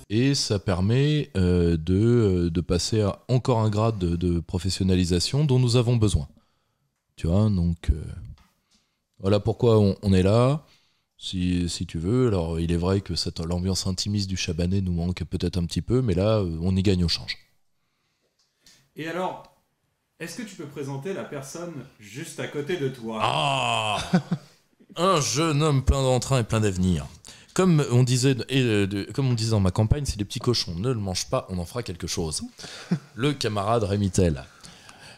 et ça permet de passer à encore un grade de professionnalisation dont nous avons besoin. Tu vois, donc voilà pourquoi on est là. Si tu veux, alors il est vrai que l'ambiance intimiste du Chabanais nous manque peut-être un petit peu, mais là, on y gagne au change. Et alors, est-ce que tu peux présenter la personne juste à côté de toi? Ah, un jeune homme plein d'entrain et plein d'avenir. Comme on disait dans ma campagne, si les petits cochons ne le mangent pas, on en fera quelque chose. Le camarade Rémy Tell.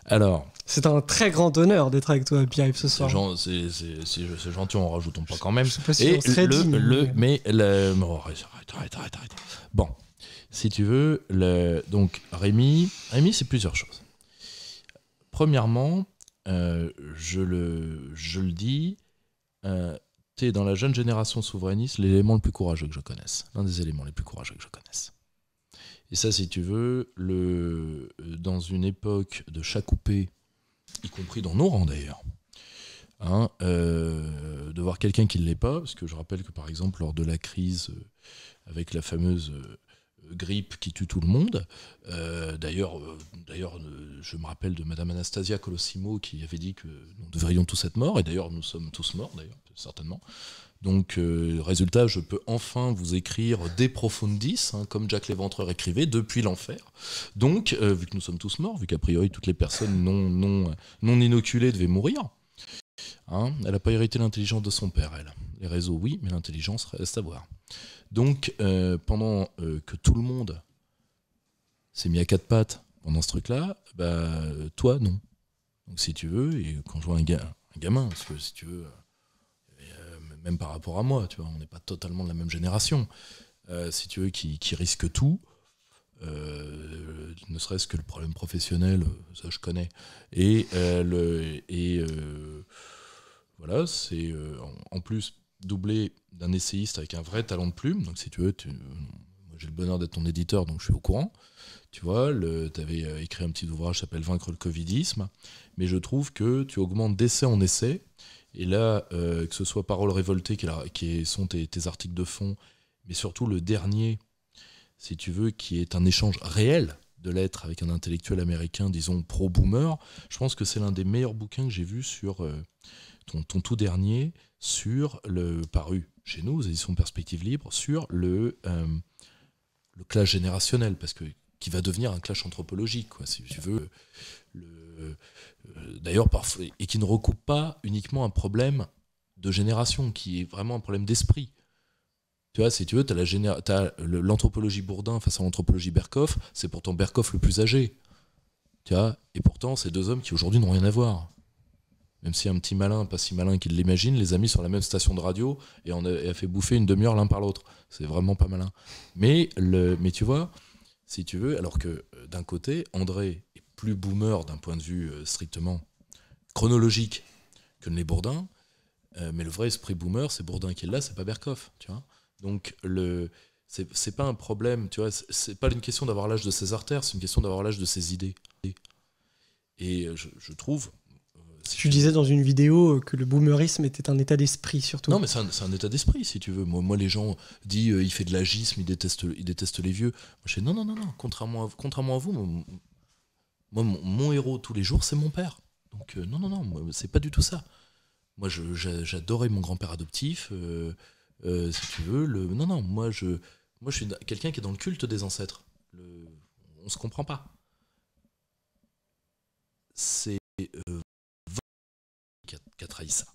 Alors, C'est un très grand honneur d'être avec toi, Pierre-Yves, ce soir. c'est gentil, on rajoutons pas quand même. Je sais pas si on serait digne, mais arrête. Bon, si tu veux, donc Rémy, c'est plusieurs choses. Premièrement, je le dis, t'es dans la jeune génération souverainiste l'élément le plus courageux que je connaisse, l'un des éléments les plus courageux que je connaisse. Et ça, si tu veux, dans une époque de chat coupé, y compris dans nos rangs d'ailleurs, de voir quelqu'un qui ne l'est pas, parce que je rappelle que par exemple lors de la crise avec la fameuse grippe qui tue tout le monde, d'ailleurs, je me rappelle de Madame Anastasia Colosimo qui avait dit que nous devrions tous être morts, et d'ailleurs nous sommes tous morts d'ailleurs, certainement. Donc, résultat, je peux enfin vous écrire De Profundis, comme Jack l'Éventreur écrivait, depuis l'enfer. Donc, vu que nous sommes tous morts, vu qu'a priori toutes les personnes non inoculées devaient mourir, elle n'a pas hérité l'intelligence de son père, elle. Les réseaux, oui, mais l'intelligence reste à voir. Donc, pendant que tout le monde s'est mis à quatre pattes pendant ce truc-là, toi, non. Donc, si tu veux, et quand je vois un gamin, parce que si tu veux... même par rapport à moi, tu vois, on n'est pas totalement de la même génération. Si tu veux, qui risque tout, ne serait-ce que le problème professionnel, ça je connais. Voilà, c'est en plus doublé d'un essayiste avec un vrai talent de plume. Donc si tu veux, moi, j'ai le bonheur d'être ton éditeur, donc je suis au courant. Tu vois, tu avais écrit un petit ouvrage qui s'appelle Vaincre le Covidisme, mais je trouve que tu augmentes d'essai en essai. Et là, que ce soit Paroles révoltées, qui sont tes articles de fond, mais surtout le dernier, si tu veux, qui est un échange réel de lettres avec un intellectuel américain, disons pro-boomer, je pense que c'est l'un des meilleurs bouquins que j'ai vus sur ton tout dernier, sur le paru chez nous, aux éditions Perspective Libre, sur le clash générationnel, parce que qui va devenir un clash anthropologique, quoi, si tu veux. D'ailleurs, parfois, et qui ne recoupe pas uniquement un problème de génération, qui est vraiment un problème d'esprit. Tu vois, si tu veux, t'as l'anthropologie Bourdin face à l'anthropologie Berkoff, c'est pourtant Berkoff le plus âgé. Tu vois, et pourtant, c'est deux hommes qui aujourd'hui n'ont rien à voir. Même si un petit malin, pas si malin qu'il l'imagine, les a mis sur la même station de radio et on a fait bouffer une demi-heure l'un par l'autre. C'est vraiment pas malin. Mais tu vois, si tu veux, alors que d'un côté, André est plus boomer d'un point de vue strictement chronologique que les Bourdins, mais le vrai esprit boomer, c'est Bourdin qui est là, c'est pas Berkoff, tu vois. Donc c'est pas un problème, tu vois, c'est pas une question d'avoir l'âge de ses artères, c'est une question d'avoir l'âge de ses idées. Et je trouve... tu disais dans une vidéo que le boomerisme était un état d'esprit, surtout. Non, mais c'est un état d'esprit, si tu veux. Moi les gens disent il fait de l'agisme, il déteste les vieux. Moi, je dis non. Contrairement à vous, moi, mon héros tous les jours, c'est mon père. Donc non, moi, c'est pas du tout ça. Moi, j'adorais mon grand-père adoptif. Si tu veux, moi, je suis quelqu'un qui est dans le culte des ancêtres. On se comprend pas. C'est qui a trahi ça.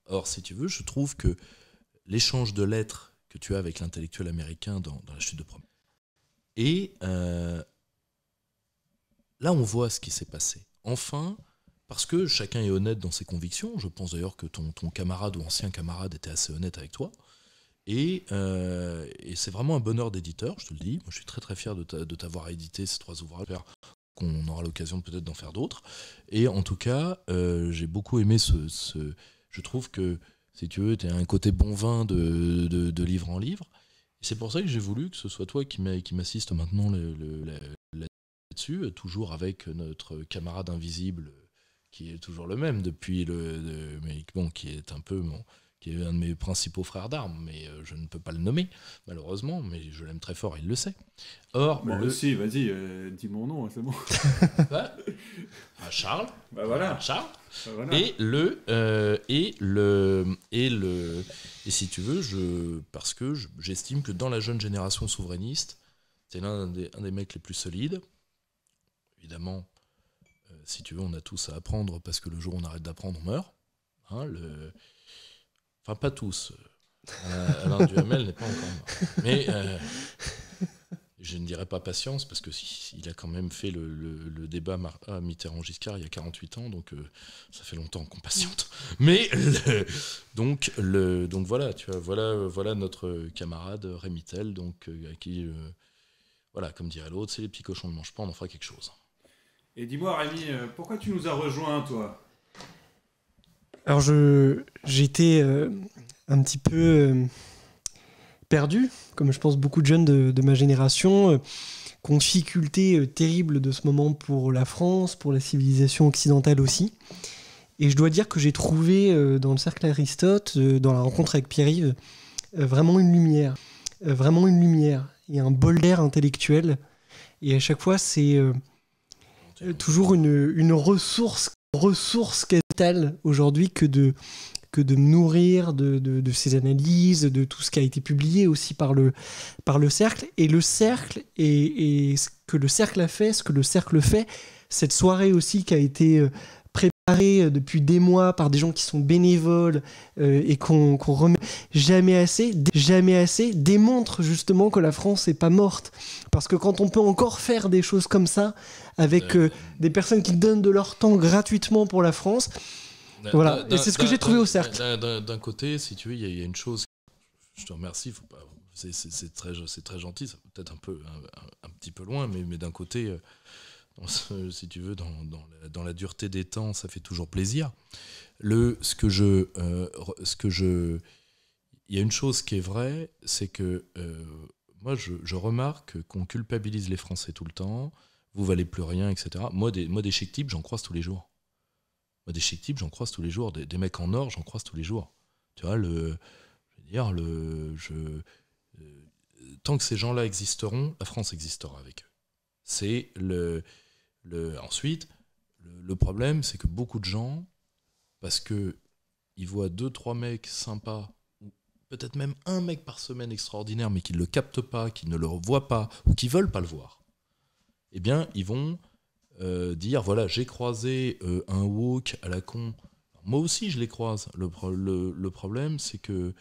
Or, si tu veux, je trouve que l'échange de lettres que tu as avec l'intellectuel américain dans la chute de Prométhée, et là, on voit ce qui s'est passé. Enfin, parce que chacun est honnête dans ses convictions, je pense d'ailleurs que ton camarade ou ancien camarade était assez honnête avec toi, et c'est vraiment un bonheur d'éditeur, je te le dis. Moi, je suis très très fier de t'avoir édité ces 3 ouvrages, qu'on aura l'occasion peut-être d'en faire d'autres. Et en tout cas, j'ai beaucoup aimé je trouve que, si tu veux, tu as un côté bon vin de livre en livre. Et c'est pour ça que j'ai voulu que ce soit toi qui m'assiste maintenant là-dessus, toujours avec notre camarade invisible, qui est toujours le même depuis mais bon, qui est un peu qui est un de mes principaux frères d'armes, mais je ne peux pas le nommer, malheureusement, mais je l'aime très fort, il le sait. Or, Bon, si, vas-y, dis mon nom, c'est bon. Charles. Bah voilà. Charles. Bah voilà. Et si tu veux, parce que j'estime que dans la jeune génération souverainiste, c'est un des mecs les plus solides. Évidemment, si tu veux, on a tous à apprendre, parce que le jour où on arrête d'apprendre, on meurt. Hein, Enfin, pas tous. Alain Duhamel n'est pas encore mort. Mais je ne dirais pas patience, parce qu'il a quand même fait le débat Mitterrand-Giscard il y a 48 ans, donc ça fait longtemps qu'on patiente. Mais donc voilà, tu vois, voilà notre camarade Rémitel, donc à qui, voilà, comme dirait l'autre, c'est les petits cochons ne mangent pas, on en fera quelque chose. Et dis-moi, Rémi, pourquoi tu nous as rejoints, toi ? Alors j'étais un petit peu perdu, comme je pense beaucoup de jeunes de ma génération, qui ont une difficulté terrible de ce moment pour la France, pour la civilisation occidentale aussi. Et je dois dire que j'ai trouvé dans le cercle Aristote, dans la rencontre avec Pierre-Yves, vraiment une lumière. Et un bol d'air intellectuel. Et à chaque fois, c'est toujours une ressource capitale aujourd'hui que de me nourrir de ces analyses, de tout ce qui a été publié aussi par le cercle. Et le cercle, et ce que le cercle a fait, ce que le cercle fait, cette soirée aussi qui a été préparée depuis des mois par des gens qui sont bénévoles et qu'on remet jamais assez, démontre justement que la France n'est pas morte. Parce que quand on peut encore faire des choses comme ça, avec des personnes qui donnent de leur temps gratuitement pour la France, voilà, et c'est ce que j'ai trouvé au cercle. D'un côté, si tu veux, il y a une chose, je te remercie, c'est très gentil, ça peut être un petit peu loin, mais d'un côté, si tu veux, dans la dureté des temps, ça fait toujours plaisir. Il y a une chose qui est vraie, c'est que moi, je remarque qu'on culpabilise les Français tout le temps, vous valez plus rien, etc. Moi, des chic types, j'en croise tous les jours. Des chic types, j'en croise tous les jours. Des mecs en or, j'en croise tous les jours. Tu vois, tant que ces gens-là existeront, la France existera avec eux. C'est ensuite, le problème, c'est que beaucoup de gens, parce que ils voient 2-3 mecs sympas, ou peut-être même un mec par semaine extraordinaire, mais qui ne le captent pas, qui ne le voient pas, ou qui ne veulent pas le voir, eh bien, ils vont dire, voilà, j'ai croisé un woke à la con. Moi aussi, je les croise. Le problème, c'est que,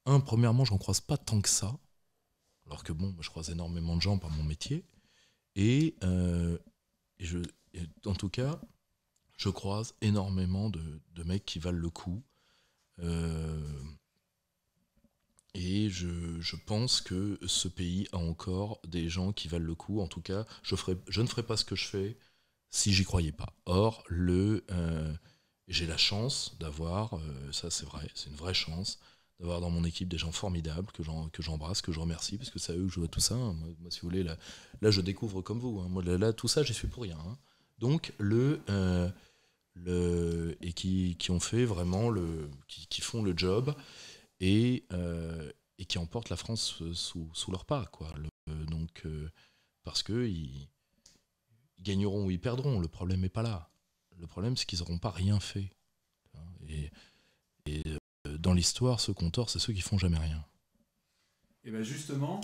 premièrement, j'en croise pas tant que ça, alors que bon, je croise énormément de gens par mon métier, et en tout cas, je croise énormément de mecs qui valent le coup. Et je pense que ce pays a encore des gens qui valent le coup. En tout cas, je ne ferais pas ce que je fais si j'y croyais pas. Or, j'ai la chance d'avoir, ça c'est vrai, c'est une vraie chance, d'avoir dans mon équipe des gens formidables que j'embrasse, que je remercie, parce que c'est à eux que je dois tout ça. Hein. Moi, si vous voulez, là je découvre comme vous. Hein. Moi, là, tout ça, j'y suis pour rien. Hein. Donc, et qui ont fait vraiment qui font le job et qui emportent la France sous leur pas, quoi. Parce que ils gagneront ou ils perdront. Le problème n'est pas là. Le problème, c'est qu'ils n'auront pas rien fait. Et dans l'histoire, ceux qu'on tord, c'est ceux qui font jamais rien. Et bien justement,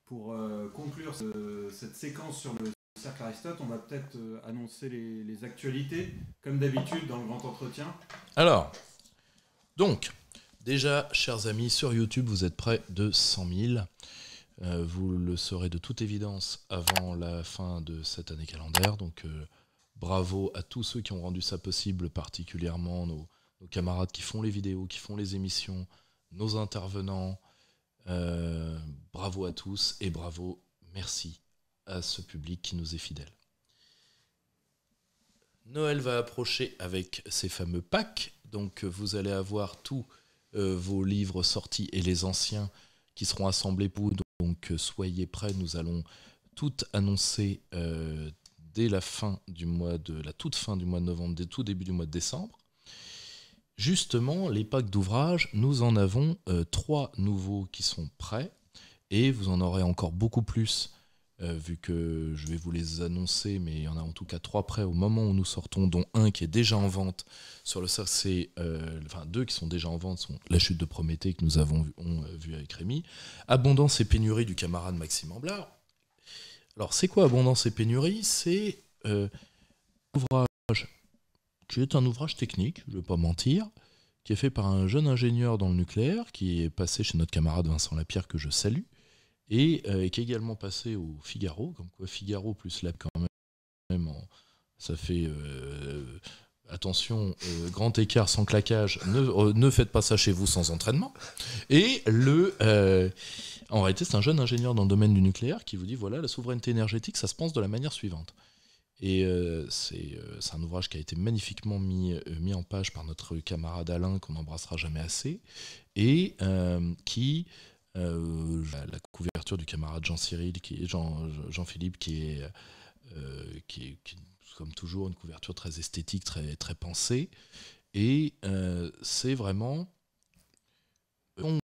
pour conclure cette séquence sur le cercle Aristote, on va peut-être annoncer les actualités, comme d'habitude dans le grand entretien. Alors, donc, déjà, chers amis, sur YouTube, vous êtes près de 100 000. Vous le saurez de toute évidence avant la fin de cette année calendaire. Donc, bravo à tous ceux qui ont rendu ça possible, particulièrement nos camarades qui font les vidéos, qui font les émissions, nos intervenants. Bravo à tous et bravo, merci à ce public qui nous est fidèle. Noël va approcher avec ces fameux packs. Donc, vous allez avoir tous vos livres sortis et les anciens qui seront assemblés pour vous. Donc soyez prêts, nous allons tout annoncer dès la toute fin du mois de novembre, dès tout début du mois de décembre. justement, les packs d'ouvrages, nous en avons 3 nouveaux qui sont prêts, et vous en aurez encore beaucoup plus, vu que je vais vous les annoncer, mais il y en a en tout cas 3 prêts au moment où nous sortons, dont un qui est déjà en vente sur le CRC, enfin 2 qui sont déjà en vente, sont La Chute de Prométhée que nous avons vu avec Rémi, Abondance et Pénurie du camarade Maxime Amblard. Alors c'est quoi Abondance et Pénurie? C'est un ouvrage qui est un ouvrage technique, je ne vais pas mentir, qui est fait par un jeune ingénieur dans le nucléaire, qui est passé chez notre camarade Vincent Lapierre, que je salue, et qui est également passé au Figaro, comme quoi Figaro plus Lab quand même, ça fait... attention, grand écart sans claquage, ne faites pas ça chez vous sans entraînement. Et en réalité, c'est un jeune ingénieur dans le domaine du nucléaire qui vous dit, voilà, la souveraineté énergétique, ça se pense de la manière suivante. Et c'est un ouvrage qui a été magnifiquement mis en page par notre camarade Alain, qu'on n'embrassera jamais assez, et qui... la couverture du camarade Jean-Philippe, qui est comme toujours une couverture très esthétique, très, très pensée, et c'est vraiment... On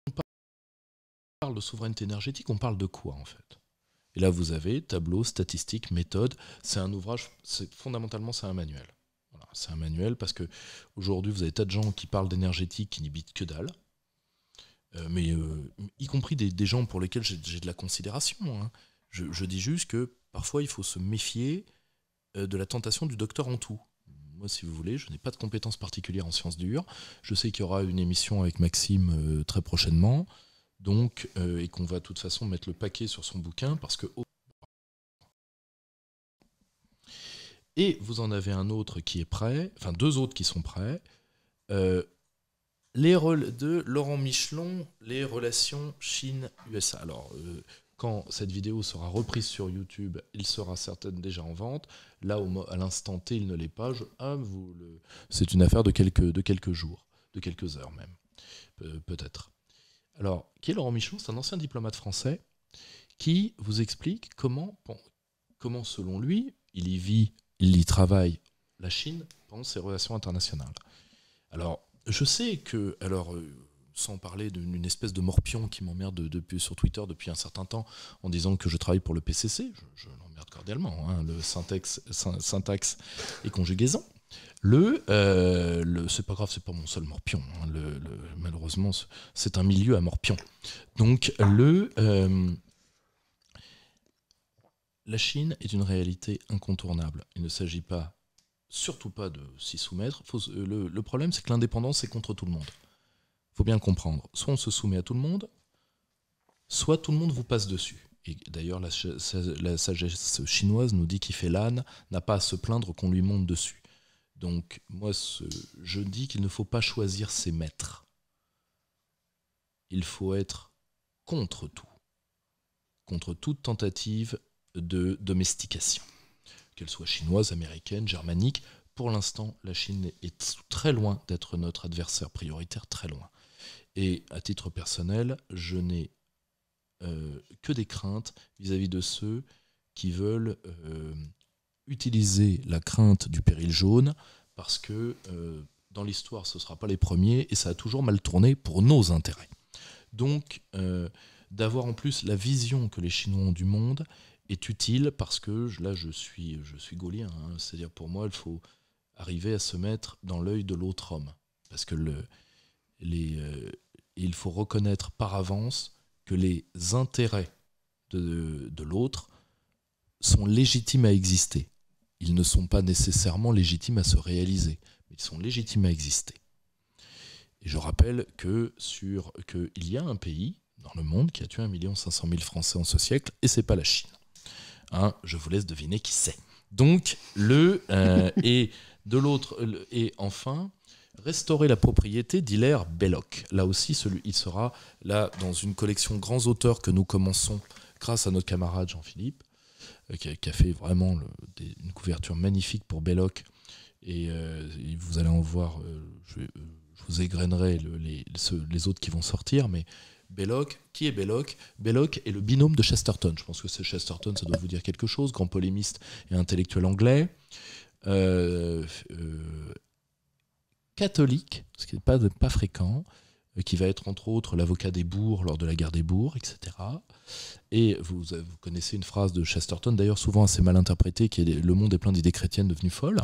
parle de souveraineté énergétique, on parle de quoi en fait? Et là vous avez tableau, statistiques, méthode, c'est un ouvrage, fondamentalement c'est un manuel. Voilà, c'est un manuel parce que aujourd'hui vous avez tas de gens qui parlent d'énergétique qui n'y bitent que dalle. Mais y compris des gens pour lesquels j'ai de la considération. Hein. Je dis juste que parfois il faut se méfier de la tentation du docteur en tout. Moi, si vous voulez, je n'ai pas de compétences particulières en sciences dures. Je sais qu'il y aura une émission avec Maxime très prochainement, donc, et qu'on va de toute façon mettre le paquet sur son bouquin, parce que... Et vous en avez un autre qui est prêt, enfin 2 autres qui sont prêts. Les rôles de Laurent Michelon, les relations Chine-USA. Alors, quand cette vidéo sera reprise sur YouTube, il sera certainement déjà en vente. Là, à l'instant T, il ne l'est pas. C'est une affaire de quelques jours, de quelques heures même, peut-être. Alors, qui est Laurent Michelon? C'est un ancien diplomate français qui vous explique comment selon lui, il y vit, il y travaille, la Chine pendant ses relations internationales. Alors, je sais que, sans parler d'une espèce de morpion qui m'emmerde sur Twitter depuis un certain temps en disant que je travaille pour le PCC, je l'emmerde cordialement, hein, le syntaxe et conjugaison. C'est pas grave, c'est pas mon seul morpion. Hein, malheureusement, c'est un milieu à morpion. Donc, la Chine est une réalité incontournable. Il ne s'agit surtout pas de s'y soumettre. Le problème, c'est que l'indépendance, c'est contre tout le monde. Il faut bien le comprendre. Soit on se soumet à tout le monde, soit tout le monde vous passe dessus. Et d'ailleurs, la sagesse chinoise nous dit qu'il fait l'âne, n'a pas à se plaindre qu'on lui monte dessus. Donc, moi, je dis qu'il ne faut pas choisir ses maîtres. Il faut être contre tout. Contre toute tentative de domestication. Qu'elle soit chinoise, américaine, germanique. Pour l'instant, la Chine est très loin d'être notre adversaire prioritaire, très loin. Et à titre personnel, je n'ai que des craintes vis-à-vis de ceux qui veulent utiliser la crainte du péril jaune, parce que dans l'histoire, ce ne sera pas les premiers, et ça a toujours mal tourné pour nos intérêts. Donc, d'avoir en plus la vision que les Chinois ont du monde est utile, parce que là, je suis gaullien, hein, c'est-à-dire pour moi, il faut arriver à se mettre dans l'œil de l'autre homme, parce que il faut reconnaître par avance que les intérêts de l'autre sont légitimes à exister. Ils ne sont pas nécessairement légitimes à se réaliser, mais ils sont légitimes à exister. Et je rappelle qu'il y a un pays dans le monde qui a tué 1 500 000 Français en ce siècle, et c'est pas la Chine. Hein, je vous laisse deviner qui c'est. Donc, et de l'autre, et enfin, restaurer la propriété d'Hilaire Belloc. Là aussi, il sera là dans une collection grands auteurs que nous commençons grâce à notre camarade Jean-Philippe, qui a fait vraiment une couverture magnifique pour Belloc. Et vous allez en voir, je vous égrainerai les autres qui vont sortir, mais Belloc, qui est Belloc? Belloc est le binôme de Chesterton. Je pense que c'est Chesterton, ça doit vous dire quelque chose, grand polémiste et intellectuel anglais. catholique, ce qui n'est pas fréquent, qui va être entre autres l'avocat des bourgs lors de la guerre des bourgs, etc. Et vous connaissez une phrase de Chesterton, d'ailleurs souvent assez mal interprétée, qui est « Le monde est plein d'idées chrétiennes devenues folles ».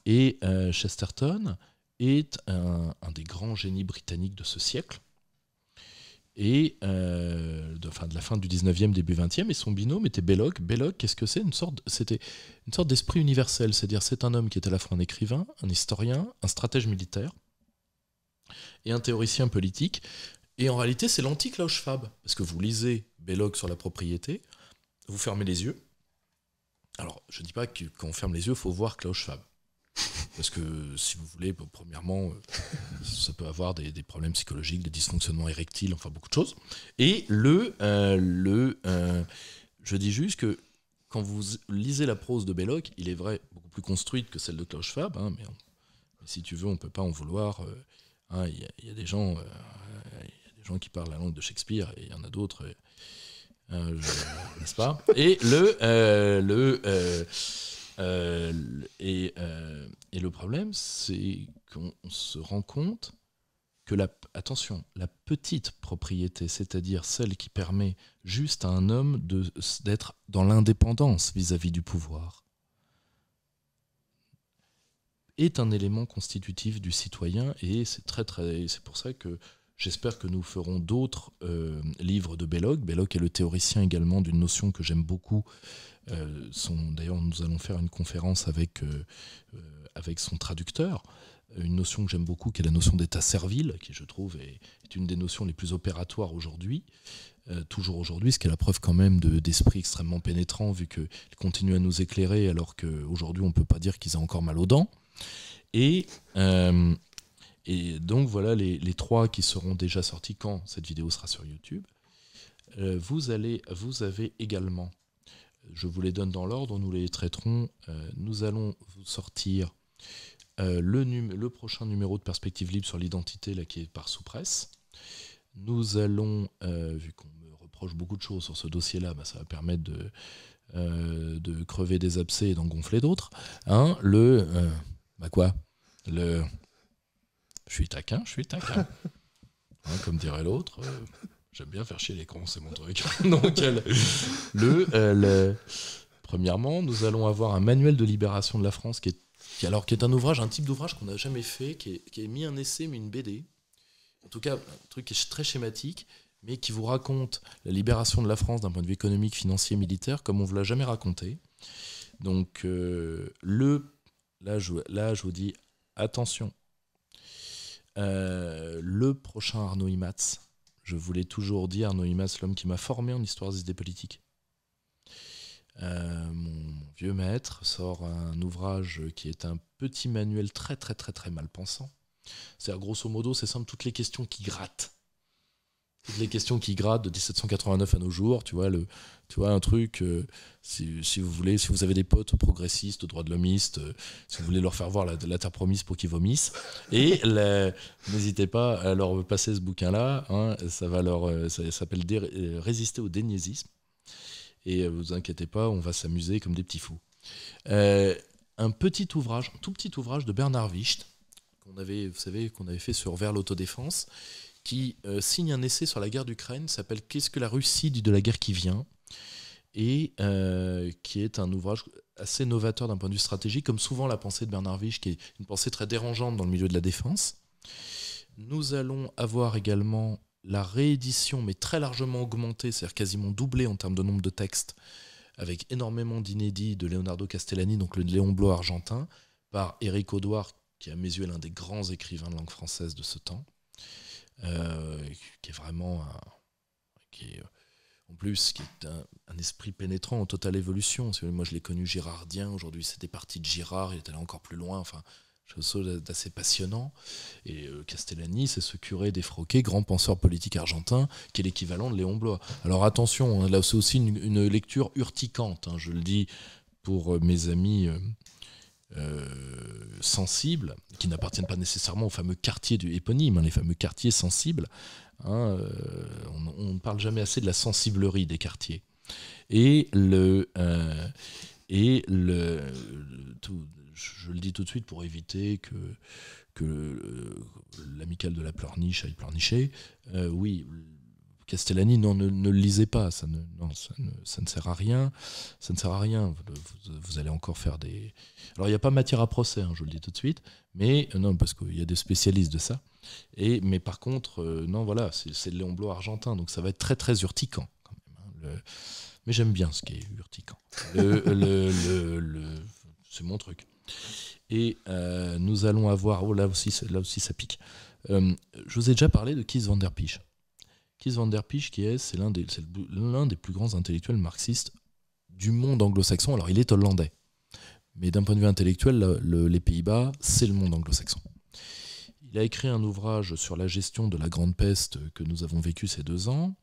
Et Chesterton est un des grands génies britanniques de ce siècle, et de la fin du 19e, début 20e, et son binôme était Belloc. Belloc, qu'est-ce que c'est ? C'était une sorte d'esprit universel, c'est-à-dire c'est un homme qui est à la fois un écrivain, un historien, un stratège militaire, et un théoricien politique. Et en réalité, c'est l'anti-Klaus Schwab, parce que vous lisez Belloc sur la propriété, vous fermez les yeux. Alors, je ne dis pas que quand on ferme les yeux, il faut voir Klaus Schwab. Parce que, si vous voulez, premièrement, ça peut avoir des problèmes psychologiques, des dysfonctionnements érectiles, enfin beaucoup de choses. Et je dis juste que quand vous lisez la prose de Belloc, il est vrai, beaucoup plus construite que celle de Klaus Schwab, hein, mais si tu veux, on ne peut pas en vouloir. Il y a des gens qui parlent la langue de Shakespeare, et il y en a d'autres, n'est-ce pas ? Et le problème, c'est qu'on se rend compte que la petite propriété, c'est-à-dire celle qui permet juste à un homme d'être dans l'indépendance vis-à-vis du pouvoir, est un élément constitutif du citoyen, et c'est pour ça que j'espère que nous ferons d'autres livres de Belloc. Belloc est le théoricien également d'une notion que j'aime beaucoup. D'ailleurs, nous allons faire une conférence avec son traducteur, une notion que j'aime beaucoup, qui est la notion d'état servile, qui je trouve est une des notions les plus opératoires aujourd'hui, toujours aujourd'hui, ce qui est la preuve quand même d'esprit extrêmement pénétrant, vu qu'ils continuent à nous éclairer, alors qu'aujourd'hui on ne peut pas dire qu'ils aient encore mal aux dents. Et donc voilà les trois qui seront déjà sortis quand cette vidéo sera sur YouTube. Vous avez également, je vous les donne dans l'ordre, nous les traiterons. Nous allons vous sortir le prochain numéro de Perspective Libre sur l'identité, là, qui est par Sous-Presse. Nous allons, vu qu'on me reproche beaucoup de choses sur ce dossier-là, ça va permettre de crever des abcès et d'en gonfler d'autres. Hein, je suis taquin. Hein, comme dirait l'autre. J'aime bien faire chier les cons, c'est mon truc. Donc, premièrement, nous allons avoir un manuel de libération de la France qui est un type d'ouvrage qu'on n'a jamais fait, qui est mis un essai, mais une BD. En tout cas, un truc qui est très schématique, mais qui vous raconte la libération de la France d'un point de vue économique, financier, militaire, comme on ne vous l'a jamais raconté. Donc, là, je vous dis, attention. Le prochain Arnaud Imatz, je vous l'ai toujours dit, Arnaud Imatz, l'homme qui m'a formé en histoire des idées politiques. Mon vieux maître sort un ouvrage qui est un petit manuel très très très très mal pensant. C'est-à-dire, grosso modo, c'est simple, toutes les questions qui grattent. Toutes les questions qui grattent de 1789 à nos jours, tu vois un truc, si vous voulez, si vous avez des potes progressistes, droits de l'hommiste, si vous voulez leur faire voir la terre promise pour qu'ils vomissent, et n'hésitez pas à leur passer ce bouquin-là, hein, ça s'appelle Résister au déniésisme, et vous inquiétez pas, on va s'amuser comme des petits fous. Un tout petit ouvrage de Bernard Wicht, qu'on avait fait sur Vers l'autodéfense, qui signe un essai sur la guerre d'Ukraine, s'appelle « Qu'est-ce que la Russie dit de la guerre qui vient ?» et qui est un ouvrage assez novateur d'un point de vue stratégique, comme souvent la pensée de Bernard Wicht, qui est une pensée très dérangeante dans le milieu de la défense. Nous allons avoir également la réédition, mais très largement augmentée, c'est-à-dire quasiment doublée en termes de nombre de textes, avec énormément d'inédits, de Leonardo Castellani, donc le Léon Blum argentin, par Éric Audouard, qui à mes yeux est l'un des grands écrivains de langue française de ce temps. Qui est vraiment en plus qui est un esprit pénétrant en totale évolution. Moi je l'ai connu girardien, aujourd'hui c'était parti de Girard, il est allé encore plus loin, enfin chose d'assez passionnant. Et Castellani, c'est ce curé défroqué, grand penseur politique argentin, qui est l'équivalent de Léon Blois. Alors attention, là c'est aussi une lecture urticante, hein, je le dis pour mes amis sensibles, qui n'appartiennent pas nécessairement au fameux quartier du éponyme, hein, les fameux quartiers sensibles. Hein, on ne parle jamais assez de la sensiblerie des quartiers. Et je le dis tout de suite pour éviter l'amicale de la pleurniche aille pleurnicher. Oui, Castellani, non, ne le lisez pas, ça ne sert à rien. Ça ne sert à rien. Vous allez encore faire des... Alors, il n'y a pas matière à procès, hein, je le dis tout de suite, mais non, parce qu'il y a des spécialistes de ça. Mais par contre, non, voilà, c'est le Léon Blum argentin, donc ça va être très, très urticant, quand même, hein, mais j'aime bien ce qui est urticant. C'est mon truc. Et nous allons avoir... Oh, là aussi ça pique. Je vous ai déjà parlé de Kees van der Piche. Kees van der Piche, c'est l'un des plus grands intellectuels marxistes du monde anglo-saxon. Alors, il est hollandais. Mais d'un point de vue intellectuel, les Pays-Bas, c'est le monde anglo-saxon. Il a écrit un ouvrage sur la gestion de la Grande Peste que nous avons vécu ces 2 ans.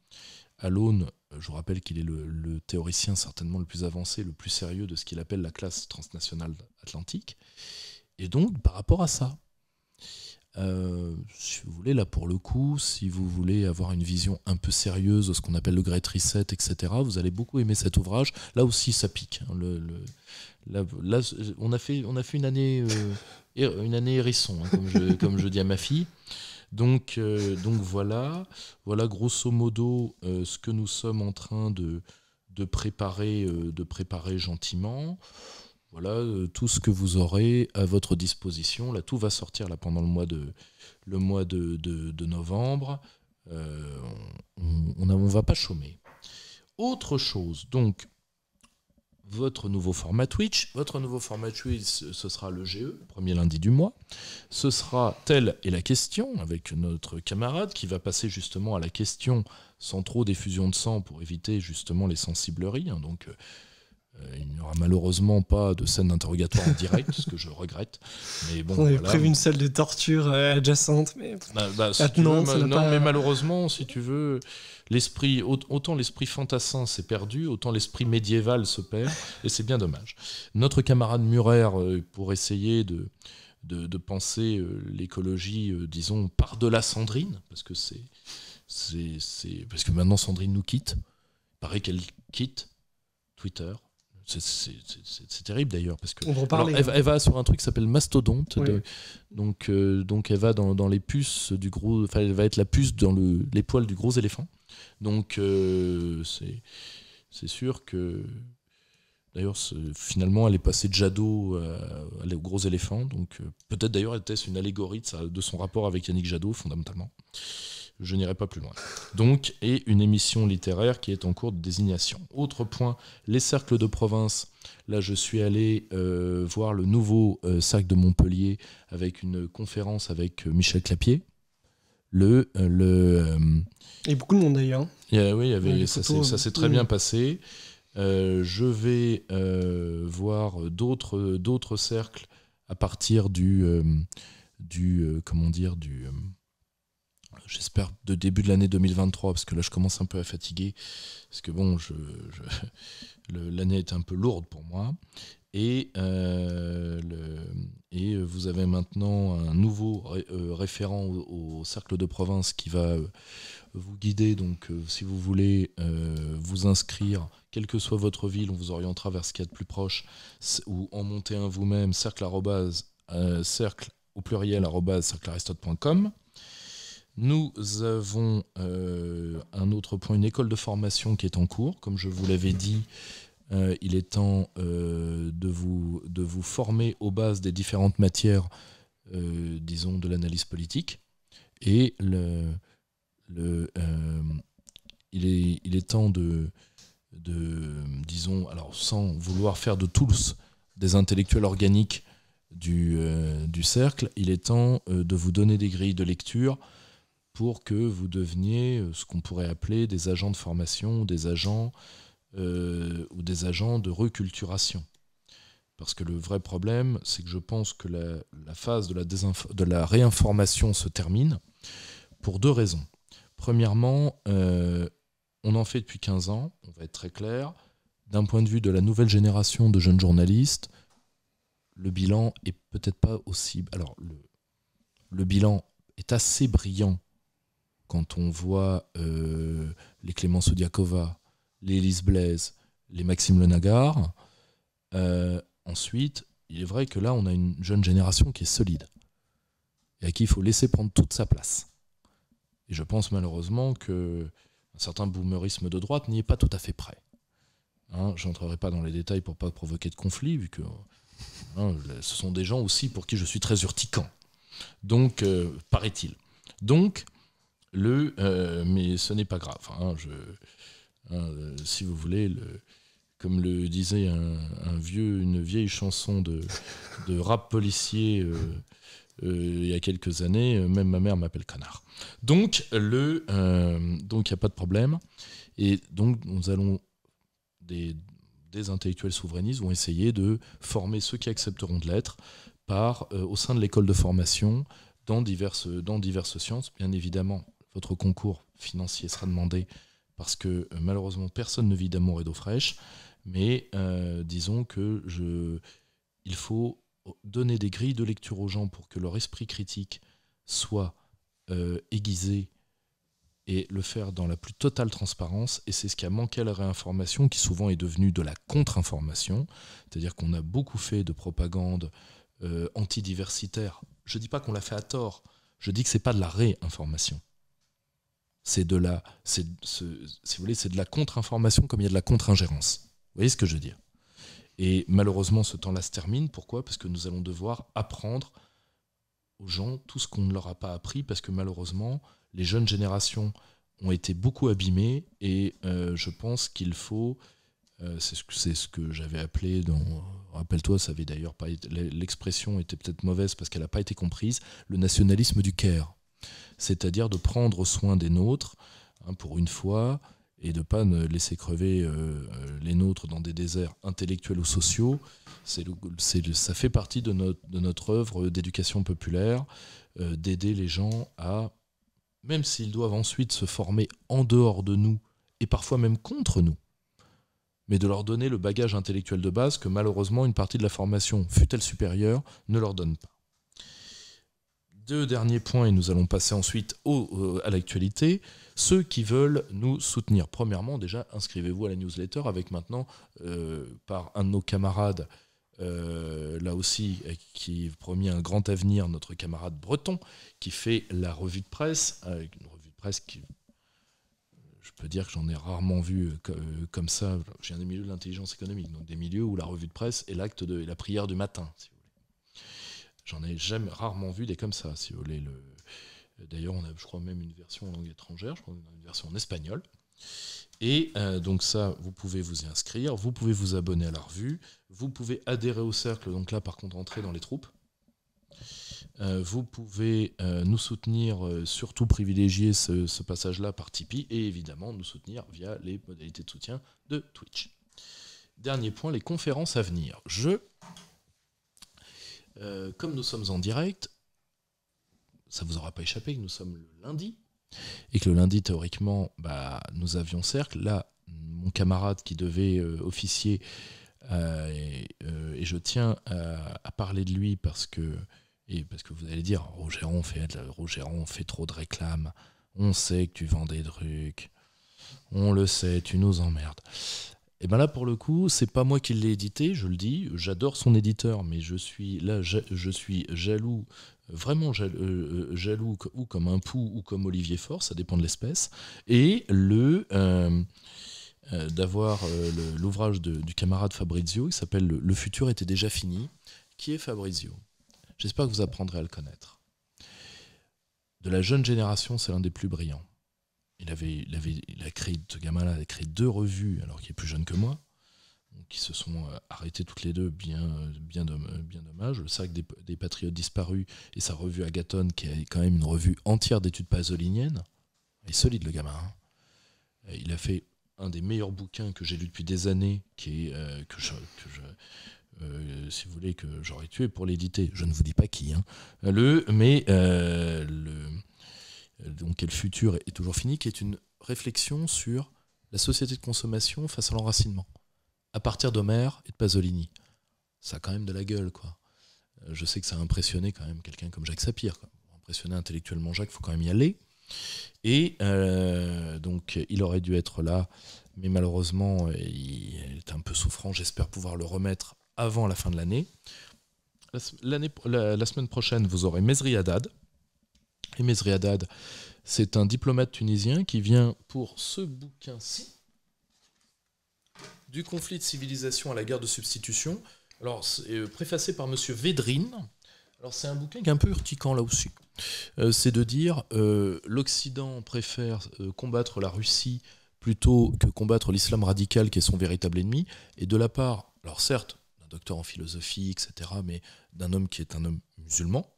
À l'aune, je vous rappelle qu'il est le théoricien certainement le plus avancé, le plus sérieux de ce qu'il appelle la classe transnationale atlantique. Et donc, par rapport à ça, si vous voulez, là pour le coup, si vous voulez avoir une vision un peu sérieuse de ce qu'on appelle le Great Reset, etc., vous allez beaucoup aimer cet ouvrage. Là aussi, ça pique. Hein, là, on a fait une année hérisson, hein, comme je dis à ma fille. Donc voilà grosso modo ce que nous sommes en train de préparer gentiment. Voilà tout ce que vous aurez à votre disposition. Là, tout va sortir là, pendant le mois de novembre. On ne va pas chômer. Autre chose, donc, votre nouveau format Twitch. Votre nouveau format Twitch, ce sera le GE, le premier lundi du mois. Ce sera Telle est la question, avec notre camarade qui va passer justement à la question sans trop d'effusion de sang pour éviter justement les sensibleries. Hein, donc, il n'y aura malheureusement pas de scène d'interrogatoire en direct, ce que je regrette. Mais bon, on avait prévu une salle de torture adjacente, mais mais malheureusement, si tu veux, autant l'esprit fantassin s'est perdu, autant l'esprit médiéval se perd, et c'est bien dommage. Notre camarade Murer, pour essayer de penser l'écologie, disons, par-delà Sandrine, parce que parce que maintenant Sandrine nous quitte. Il paraît qu'elle quitte Twitter. C'est terrible d'ailleurs parce que elle va sur un truc qui s'appelle Mastodonte, oui. Donc elle va dans les puces du gros, enfin elle va être la puce dans les poils du gros éléphant. Donc c'est sûr que d'ailleurs finalement elle est passée de Jadot au gros éléphant. Donc peut-être d'ailleurs était-ce une allégorie de son rapport avec Yannick Jadot fondamentalement. Je n'irai pas plus loin. Donc, et une émission littéraire qui est en cours de désignation. Autre point, les cercles de province. Là, je suis allé voir le nouveau cercle de Montpellier avec une conférence avec Michel Clapier. Et beaucoup de monde d'ailleurs. Oui, ça s'est très bien passé. Je vais voir d'autres cercles à partir j'espère de début de l'année 2023, parce que là je commence un peu à fatiguer, parce que bon, l'année est un peu lourde pour moi. Et vous avez maintenant un nouveau référent au cercle de province qui va vous guider. Donc si vous voulez vous inscrire, quelle que soit votre ville, on vous orientera vers ce qu'il y a de plus proche, ou en monter un vous-même, cercle au pluriel @cerclearistote.com. Nous avons un autre point, une école de formation qui est en cours. Comme je vous l'avais dit, il est temps de vous former aux bases des différentes matières, disons, de l'analyse politique. Et il est temps de, disons, alors sans vouloir faire de tous des intellectuels organiques du cercle, il est temps de vous donner des grilles de lecture pour que vous deveniez ce qu'on pourrait appeler des agents de formation, des agents de reculturation. Parce que le vrai problème, c'est que je pense que la phase de la réinformation se termine pour 2 raisons. Premièrement, on en fait depuis 15 ans, on va être très clair. D'un point de vue de la nouvelle génération de jeunes journalistes, le bilan est peut-être pas aussi... Alors, le bilan est assez brillant quand on voit les Clémence Odiakova, les Élise Blaise, les Maxime Lenagar. Ensuite, il est vrai que là, on a une jeune génération qui est solide. et à qui il faut laisser prendre toute sa place. Et je pense malheureusement qu'un certain boomerisme de droite n'y est pas tout à fait prêt. Je n'entrerai pas dans les détails pour ne pas provoquer de conflit, vu que ce sont des gens aussi pour qui je suis très urticant. Donc, paraît-il. Donc, mais ce n'est pas grave. Si vous voulez, comme le disait une vieille chanson de rap policier il y a quelques années, même ma mère m'appelle connard. Donc, il n'y a pas de problème. Et donc, nous allons, des intellectuels souverainistes vont essayer de former ceux qui accepteront de l'être au sein de l'école de formation dans diverses sciences. Bien évidemment, votre concours financier sera demandé parce que malheureusement, personne ne vit d'amour et d'eau fraîche. Mais disons il faut donner des grilles de lecture aux gens pour que leur esprit critique soit aiguisé et le faire dans la plus totale transparence. Et c'est ce qui a manqué à la réinformation, qui souvent est devenue de la contre-information. C'est-à-dire qu'on a beaucoup fait de propagande antidiversitaire. Je ne dis pas qu'on l'a fait à tort, je dis que ce n'est pas de la réinformation. C'est de la contre-information comme il y a de la contre-ingérence. Vous voyez ce que je veux dire? Et malheureusement, ce temps-là se termine. Pourquoi? Parce que nous allons devoir apprendre aux gens tout ce qu'on ne leur a pas appris, parce que malheureusement, les jeunes générations ont été beaucoup abîmées, et je pense qu'il faut... c'est ce que j'avais appelé rappelle-toi, ça avait d'ailleurs pas été, l'expression était peut-être mauvaise parce qu'elle n'a pas été comprise, le nationalisme du care. C'est-à-dire de prendre soin des nôtres, pour une fois, et de ne pas laisser crever les nôtres dans des déserts intellectuels ou sociaux. Ça fait partie de notre œuvre d'éducation populaire, d'aider les gens à, même s'ils doivent ensuite se former en dehors de nous, et parfois même contre nous, mais de leur donner le bagage intellectuel de base que malheureusement une partie de la formation, fût-elle supérieure, ne leur donne pas. 2 derniers points, et nous allons passer ensuite à l'actualité. Ceux qui veulent nous soutenir. Premièrement, déjà, inscrivez-vous à la newsletter avec maintenant, par un de nos camarades, là aussi, qui promet un grand avenir, notre camarade breton, qui fait la revue de presse, une revue de presse qui... Je peux dire que j'en ai rarement vu comme ça. Je viens des milieux de l'intelligence économique, donc des milieux où la revue de presse est l'acte et la prière du matin, si vous voulez. J'en ai rarement vu des comme ça, si vous voulez. D'ailleurs, on a, je crois, même une version en langue étrangère, je crois qu'on a une version en espagnol. Et donc ça, vous pouvez vous y inscrire, vous pouvez vous abonner à la revue, vous pouvez adhérer au cercle, donc là, par contre, entrer dans les troupes. Vous pouvez nous soutenir, surtout privilégier ce passage-là par Tipeee, et évidemment nous soutenir via les modalités de soutien de Twitch. Dernier point, les conférences à venir. Comme nous sommes en direct, ça ne vous aura pas échappé que nous sommes le lundi, et que le lundi, théoriquement, nous avions cercle. Là, mon camarade qui devait officier, et je tiens à parler de lui parce que vous allez dire, Rogeron fait trop de réclames, on sait que tu vends des trucs, on le sait, tu nous emmerdes. Et bien là, pour le coup, c'est pas moi qui l'ai édité, je le dis, j'adore son éditeur, mais je suis jaloux, vraiment jaloux, ou comme un pou, ou comme Olivier Faure, ça dépend de l'espèce, et d'avoir l'ouvrage du camarade Fabrizio, qui s'appelle Le futur était déjà fini. Qui est Fabrizio? J'espère que vous apprendrez à le connaître. De la jeune génération, c'est l'un des plus brillants. Ce gamin-là a créé 2 revues, alors qu'il est plus jeune que moi, qui se sont arrêtées toutes les deux, bien dommage. Le Cercle des Patriotes Disparus et sa revue Agathon, qui est quand même une revue entière d'études pasoliniennes. Il est solide, le gamin. Il a fait un des meilleurs bouquins que j'ai lu depuis des années, qui est si vous voulez, que j'aurais tué pour l'éditer. Je ne vous dis pas qui. Donc, le futur est toujours fini, qui est une réflexion sur la société de consommation face à l'enracinement, à partir d'Homère et de Pasolini. Ça a quand même de la gueule, quoi. Je sais que ça a impressionné quand même quelqu'un comme Jacques Sapir, quoi. Pour impressionner intellectuellement Jacques, il faut quand même y aller. Et donc, il aurait dû être là, mais malheureusement, il est un peu souffrant. J'espère pouvoir le remettre avant la fin de l'année. La semaine prochaine, vous aurez Mesri Haddad, Et Mesri Haddad, c'est un diplomate tunisien qui vient pour ce bouquin-ci, Du conflit de civilisation à la guerre de substitution. Alors, c'est préfacé par Monsieur Védrine. Alors, c'est un bouquin qui est un peu urticant là aussi. C'est de dire l'Occident préfère combattre la Russie plutôt que combattre l'islam radical qui est son véritable ennemi. Et de la part, alors certes, d'un docteur en philosophie, etc., mais d'un homme qui est un homme musulman,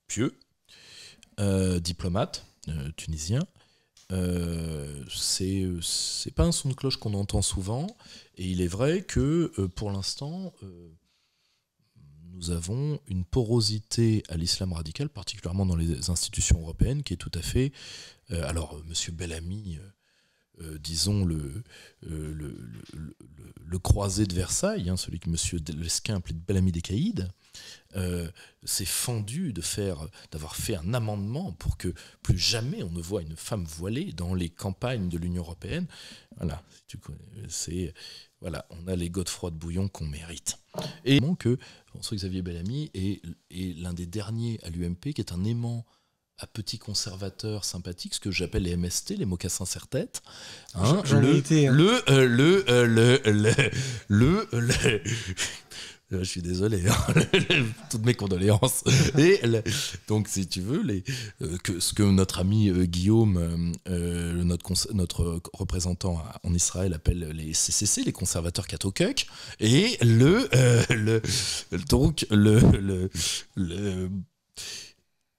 pieux, diplomate tunisien, c'est pas un son de cloche qu'on entend souvent, et il est vrai que pour l'instant nous avons une porosité à l'islam radical, particulièrement dans les institutions européennes, qui est tout à fait alors monsieur Bellamy, disons le croisé de Versailles, hein, celui que monsieur Lesquin appelait Bellamy des Caïds, s'est fendu d'avoir fait un amendement pour que plus jamais on ne voit une femme voilée dans les campagnes de l'Union européenne. Voilà, voilà, on a les Godefroy de Bouillon qu'on mérite. Et que François-Xavier Bellamy est l'un des derniers à l'UMP qui est un aimant à petits conservateurs sympathiques, ce que j'appelle les MST, les mocassins serre-tête. Hein, je suis désolé, hein, toutes mes condoléances. Et donc, si tu veux, ce que notre ami Guillaume, notre représentant en Israël, appelle les CCC, les conservateurs cathokuk, et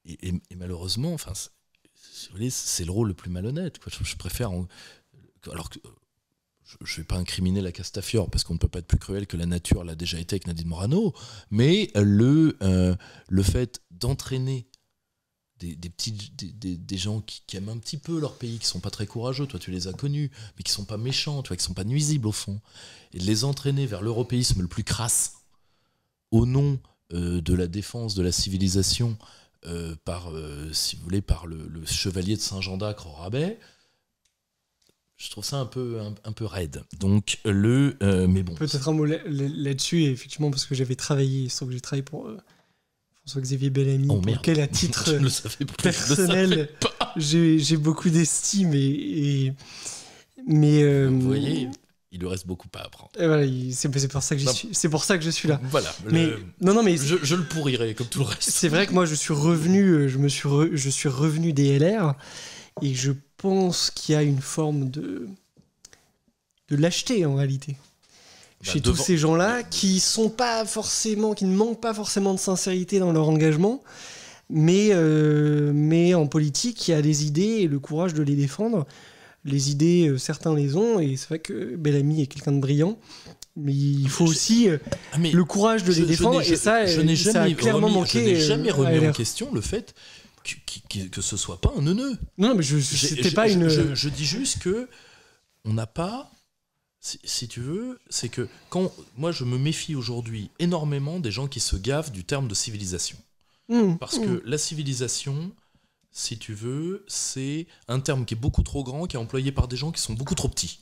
et malheureusement, enfin, si vous voulez, c'est le rôle le plus malhonnête, quoi. Je préfère, alors que je ne vais pas incriminer la Castafiore parce qu'on ne peut pas être plus cruel que la nature l'a déjà été avec Nadine Morano, mais le fait d'entraîner des gens qui aiment un petit peu leur pays, qui ne sont pas très courageux, toi tu les as connus, mais qui ne sont pas méchants, qui ne sont pas nuisibles au fond, et de les entraîner vers l'européisme le plus crasse, au nom de la défense de la civilisation, si vous voulez, par le chevalier de Saint-Jean d'Acre au rabais, je trouve ça un peu raide. Donc, mais bon. Peut-être un mot là-dessus, effectivement, parce que j'avais travaillé, sauf que j'ai travaillé pour François-Xavier Bellamy, pour lequel, à titre personnel, j'ai beaucoup d'estime. Mais vous voyez, il lui reste beaucoup à apprendre. Et voilà, c'est pour ça que je suis là. Voilà. Mais je le pourrirai comme tout le reste. C'est vrai que moi, je suis revenu des LR, et je pense qu'il y a une forme de lâcheté en réalité chez tous ces gens-là qui ne manquent pas forcément de sincérité dans leur engagement, mais en politique, il y a des idées et le courage de les défendre. Les idées, certains les ont, et c'est vrai que Bellamy est quelqu'un de brillant, mais il faut aussi le courage de les défendre, et ça a clairement manqué. Je n'ai jamais remis en question le fait que ce soit pas un neuneu. Non, mais je dis juste que on n'a pas, si tu veux, c'est que quand moi je me méfie aujourd'hui énormément des gens qui se gavent du terme de civilisation. Parce que la civilisation, si tu veux, c'est un terme qui est beaucoup trop grand, qui est employé par des gens qui sont beaucoup trop petits.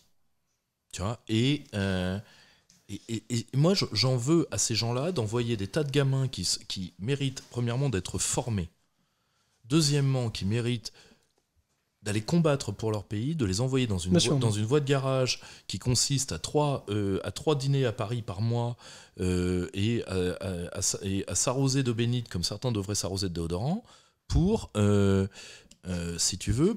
Tu vois, et moi j'en veux à ces gens-là d'envoyer des tas de gamins qui méritent premièrement d'être formés. Deuxièmement, qui méritent d'aller combattre pour leur pays, de les envoyer dans une voie de garage qui consiste à 3 dîners à Paris par mois et à s'arroser d'eau bénite comme certains devraient s'arroser de déodorant pour, si tu veux,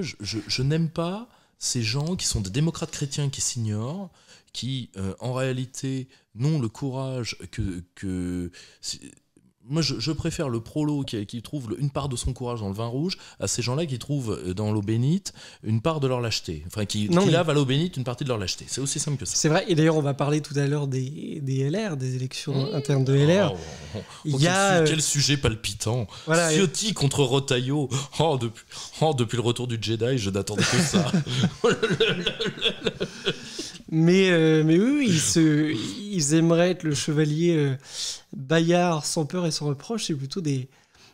je n'aime pas ces gens qui sont des démocrates chrétiens qui s'ignorent, qui en réalité n'ont le courage que moi, je préfère le prolo qui trouve une part de son courage dans le vin rouge à ces gens-là qui trouvent dans l'eau bénite une part de leur lâcheté. Enfin, qui lavent à l'eau bénite une partie de leur lâcheté. C'est aussi simple que ça. C'est vrai, et d'ailleurs, on va parler tout à l'heure des LR, des élections internes de LR. Quel sujet palpitant. Voilà, Ciotti contre Retailleau. Depuis le retour du Jedi, je n'attendais que ça. Mais oui, ils aimeraient être le chevalier Bayard sans peur et sans reproche. C'est plutôt des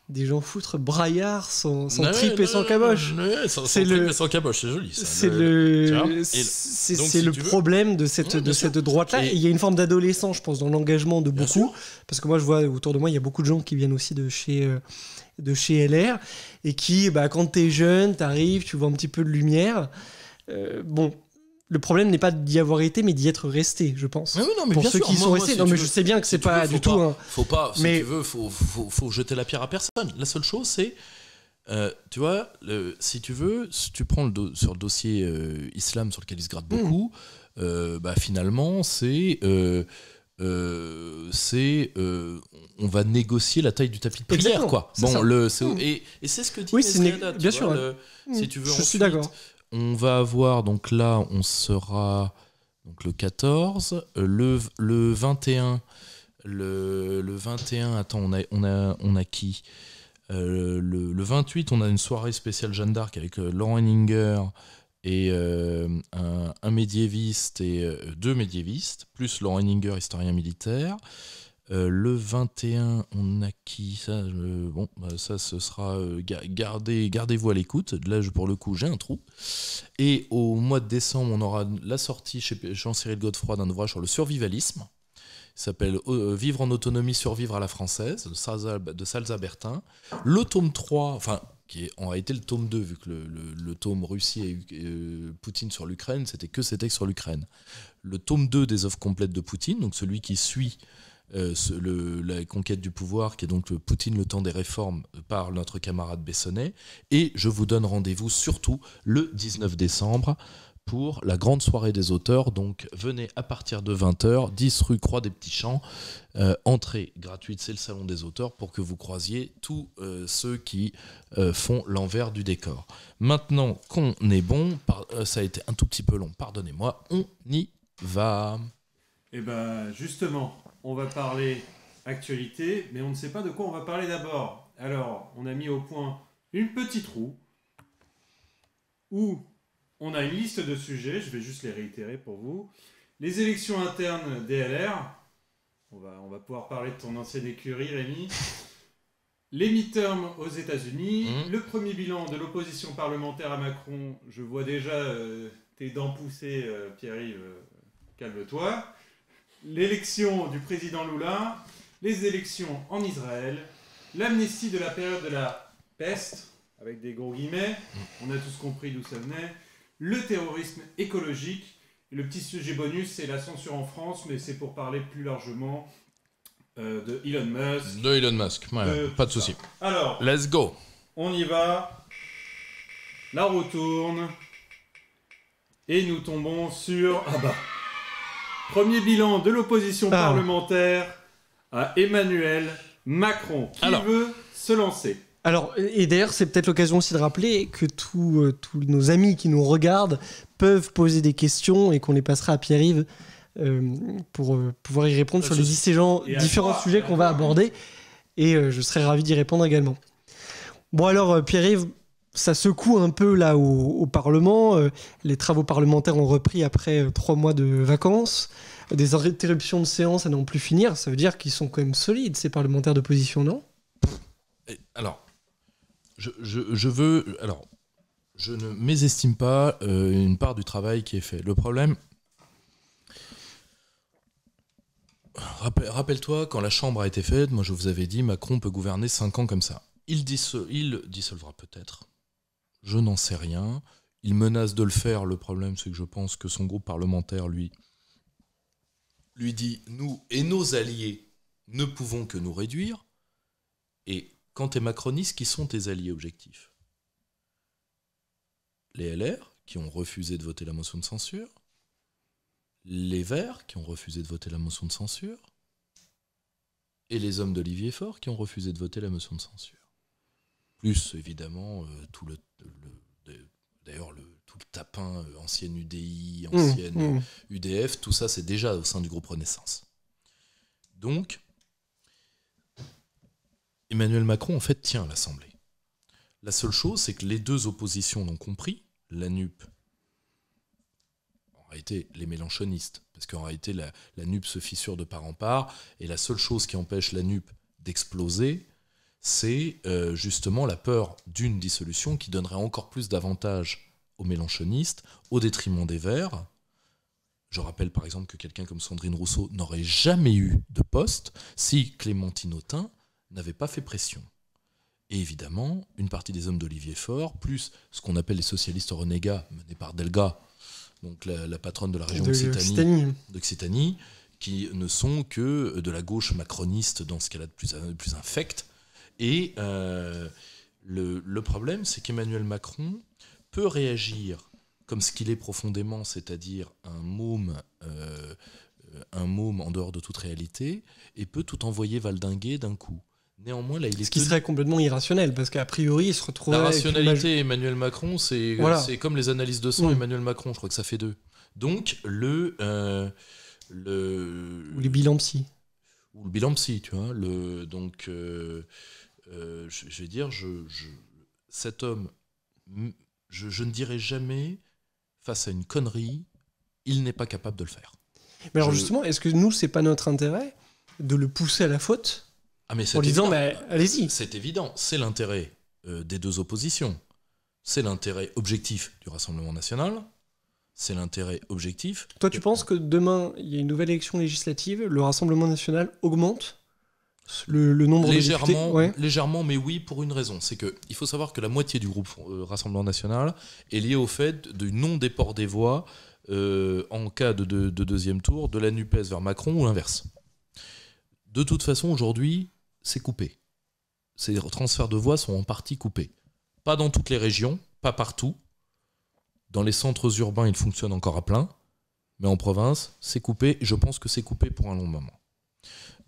des gens foutre braillards sans Ouais, trip et sans caboche. Ouais, sans C'est trip le- et sans caboche, c'est joli ça. C'est Tu vois le, Et c'est donc, c'est si le tu veux- problème de cette, Ouais, de bien cette sûr. droite-là. Et- Et il y a une forme d'adolescence, je pense, dans l'engagement de Bien beaucoup. sûr. Parce que moi, je vois autour de moi, il y a beaucoup de gens qui viennent aussi de chez LR et qui, quand t'es jeune, t'arrives, tu vois un petit peu de lumière. Bon, le problème n'est pas d'y avoir été, mais d'y être resté, je pense. Mais oui, non, mais Pour bien ceux sûr. qui sont Moi, restés. si Non, tu mais veux- je sais bien que si c'est tu veux, pas faut du tout. Faut pas, si Mais- tu veux, faut jeter la pierre à personne. La seule chose, c'est, tu vois, si tu veux, si tu prends sur le dossier islam sur lequel il se gratte beaucoup, finalement, on va négocier la taille du tapis de prière, Exactement, quoi. c'est ça. Et c'est ce que dit Oui, c'est Nesriada, tu bien vois, sûr. si tu veux, Je suis ensuite, d'accord. on va avoir, donc là, on sera donc le 14, le 21, le 21, attends, on a qui le 28, on a une soirée spéciale Jeanne d'Arc avec Laurent Henninger et un médiéviste et deux médiévistes, plus Laurent Henninger, historien militaire. Le 21, on a qui ça, ça ce sera gardez-vous à l'écoute. Là, pour le coup, j'ai un trou. Et au mois de décembre, on aura la sortie chez Jean-Cyril Godefroy d'un ouvrage sur le survivalisme. Il s'appelle Vivre en autonomie, survivre à la française, de Salza Bertin. Le tome 3, qui en a été le tome 2, vu que le tome Russie et Poutine sur l'Ukraine, c'était que ces textes sur l'Ukraine. Le tome 2 des œuvres complètes de Poutine, donc celui qui suit la conquête du pouvoir, qui est donc Poutine, le temps des réformes, par notre camarade Bessonnet. Et je vous donne rendez-vous surtout le 19 décembre pour la grande soirée des auteurs. Donc venez à partir de 20h, 10 rue Croix des Petits Champs. Entrée gratuite, c'est le salon des auteurs, pour que vous croisiez tous ceux qui font l'envers du décor. Maintenant qu'on est bon, ça a été un tout petit peu long, pardonnez-moi, on y va. Et justement, on va parler actualité, mais on ne sait pas de quoi on va parler d'abord. Alors, on a mis au point une petite roue où on a une liste de sujets, je vais juste les réitérer pour vous. Les élections internes DLR, on va pouvoir parler de ton ancienne écurie, Rémi. Les midterms aux États-Unis, le premier bilan de l'opposition parlementaire à Macron, je vois déjà tes dents pousser, Pierre-Yves, calme-toi. L'élection du président Lula, les élections en Israël, l'amnistie de la période de la peste, avec des gros guillemets, on a tous compris d'où ça venait, le terrorisme écologique, et le petit sujet bonus, c'est la censure en France, mais c'est pour parler plus largement de Elon Musk. De Elon Musk, ouais, pas de souci. Alors, let's go. On y va, la roue tourne, et nous tombons sur... Premier bilan de l'opposition parlementaire à Emmanuel Macron. Qui veut se lancer ? Alors, et d'ailleurs, c'est peut-être l'occasion aussi de rappeler que tous nos amis qui nous regardent peuvent poser des questions et qu'on les passera à Pierre-Yves pour pouvoir y répondre sur les différents sujets qu'on va aborder. Et je serai ravi d'y répondre également. Bon alors, Pierre-Yves, ça secoue un peu là au Parlement. Les travaux parlementaires ont repris après 3 mois de vacances. Des interruptions de séance à n'en plus finir. Ça veut dire qu'ils sont quand même solides, ces parlementaires d'opposition, non ? Alors, je ne mésestime pas une part du travail qui est fait. Le problème, rappelle-toi, quand la Chambre a été faite, moi je vous avais dit, Macron peut gouverner 5 ans comme ça. Il dissolvera peut-être. Je n'en sais rien. Il menace de le faire. Le problème, c'est que je pense que son groupe parlementaire, lui dit, nous et nos alliés ne pouvons que nous réduire. Et quand tu es macroniste, qui sont tes alliés objectifs ? Les LR, qui ont refusé de voter la motion de censure. Les Verts, qui ont refusé de voter la motion de censure. Et les hommes d'Olivier Faure, qui ont refusé de voter la motion de censure. Plus, évidemment, tout le tapin, ancienne UDI, ancienne UDF, tout ça, c'est déjà au sein du groupe Renaissance. Donc, Emmanuel Macron, en fait, tient l'Assemblée. La seule chose, c'est que les deux oppositions l'ont compris, la NUP, en réalité, les mélenchonistes, parce qu'en réalité, la NUP se fissure de part en part, et la seule chose qui empêche la NUP d'exploser, c'est justement la peur d'une dissolution qui donnerait encore plus d'avantages aux mélenchonistes au détriment des Verts. Je rappelle par exemple que quelqu'un comme Sandrine Rousseau n'aurait jamais eu de poste si Clémentine Autain n'avait pas fait pression. Et évidemment, une partie des hommes d'Olivier Faure, plus ce qu'on appelle les socialistes renégats, menés par Delga, donc la patronne de la région d'Occitanie, qui ne sont que de la gauche macroniste dans ce qu'elle a de plus infect. Et le problème, c'est qu'Emmanuel Macron peut réagir comme ce qu'il est profondément, c'est-à-dire un môme en dehors de toute réalité, et peut tout envoyer valdinguer d'un coup. Néanmoins, là, ce qui serait complètement irrationnel, parce qu'a priori, il se retrouverait... La rationalité Emmanuel Macron, c'est comme les analyses de sang Emmanuel Macron, je crois que ça fait 2. Donc, ou les bilans psy. Ou le bilan psy, tu vois. Donc, je vais dire, cet homme, je ne dirais jamais, face à une connerie, il n'est pas capable de le faire. Mais alors justement, est-ce que nous, c'est pas notre intérêt de le pousser à la faute ? En disant, allez-y. C'est évident, c'est l'intérêt des deux oppositions. C'est l'intérêt objectif du Rassemblement national, c'est l'intérêt objectif... Toi, tu penses que demain, il y a une nouvelle élection législative, le Rassemblement national augmente le nombre de députés ? Légèrement, mais oui, pour une raison. C'est qu'il faut savoir que la moitié du groupe Rassemblement national est liée au fait du non-déport des voix en cas de deuxième tour de la NUPES vers Macron ou l'inverse. De toute façon, aujourd'hui, c'est coupé. Ces transferts de voix sont en partie coupés. Pas dans toutes les régions, pas partout. Dans les centres urbains, ils fonctionnent encore à plein. Mais en province, c'est coupé. Et je pense que c'est coupé pour un long moment.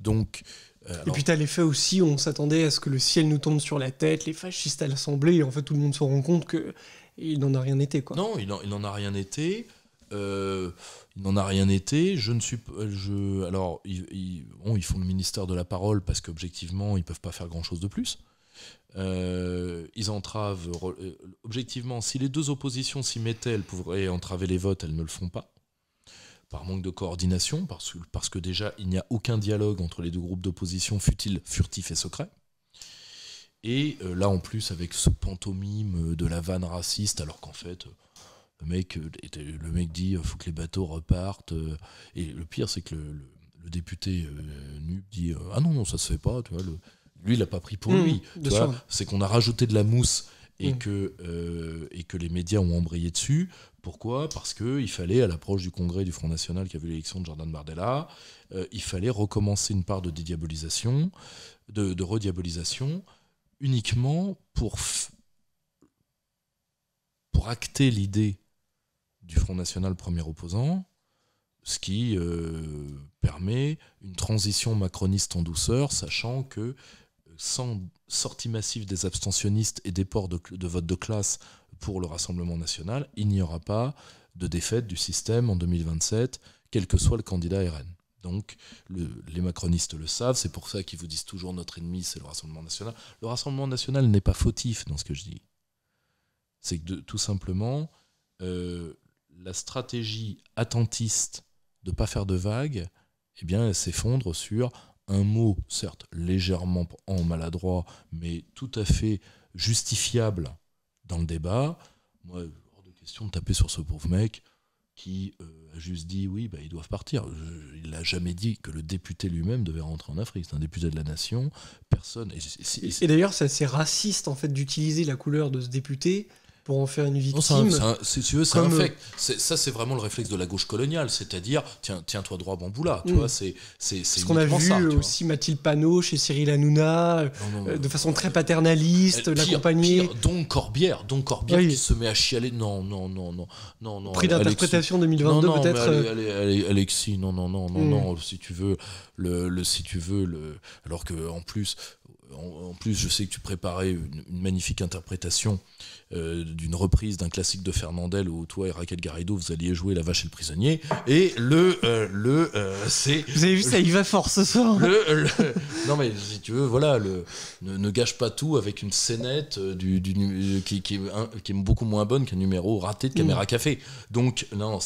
Donc, et puis t'as l'effet aussi, on s'attendait à ce que le ciel nous tombe sur la tête, les fascistes à l'Assemblée, et en fait tout le monde se rend compte qu'il n'en a rien été, quoi. Non, il n'en a rien été. Il n'en a rien été. Alors, ils font le ministère de la parole parce qu'objectivement, ils ne peuvent pas faire grand-chose de plus. Ils entravent... objectivement, si les deux oppositions s'y mettaient, elles pourraient entraver les votes, elles ne le font pas. Par manque de coordination, parce que déjà, il n'y a aucun dialogue entre les deux groupes d'opposition, fût-il furtif et secret. Et là, en plus, avec ce pantomime de la vanne raciste, alors qu'en fait... Le mec dit faut que les bateaux repartent. Et le pire, c'est que le député NUP dit ah non, ça se fait pas. Tu vois, lui, il l'a pas pris pour lui. Tu vois, c'est qu'on a rajouté de la mousse et que les médias ont embrayé dessus. Pourquoi ? Parce qu'il fallait, à l'approche du congrès du Front National qui a vu l'élection de Jordan Bardella, il fallait recommencer une part de dédiabolisation, de rediabolisation, uniquement pour acter l'idée du Front National premier opposant, ce qui permet une transition macroniste en douceur, sachant que sans sortie massive des abstentionnistes et des ports de vote de classe pour le Rassemblement national, il n'y aura pas de défaite du système en 2027, quel que soit le candidat RN. Donc les macronistes le savent, c'est pour ça qu'ils vous disent toujours notre ennemi, c'est le Rassemblement national. Le Rassemblement national n'est pas fautif dans ce que je dis. C'est que tout simplement... la stratégie attentiste de ne pas faire de vagues, eh bien, elle s'effondre sur un mot, certes légèrement maladroit, mais tout à fait justifiable dans le débat. Moi, hors de question de taper sur ce pauvre mec qui a juste dit oui, ils doivent partir. Il n'a jamais dit que le député lui-même devait rentrer en Afrique. C'est un député de la nation. Personne. Et d'ailleurs, c'est assez raciste en fait d'utiliser la couleur de ce député pour en faire une victime. Non, si tu veux, c'est un fait. Ça, c'est vraiment le réflexe de la gauche coloniale, c'est-à-dire, tiens-toi droit, bamboula. Tu vois, c'est ce qu'on a vu ça, aussi Mathilde Panot chez Cyril Hanouna, de façon très paternaliste, l'accompagner. Donc Corbière qui se met à chialer. Non. Prix d'interprétation 2022 peut-être. Alexis, non. Si tu veux, alors que en plus, je sais que tu préparais une magnifique interprétation d'une reprise d'un classique de Fernandel où toi et Raquel Garrido vous alliez jouer La Vache et le Prisonnier. Et c'est... Vous avez vu, ça y va fort ce soir. Non mais si tu veux, voilà, ne gâche pas tout avec une scénette qui est beaucoup moins bonne qu'un numéro raté de Caméra Café. Donc non,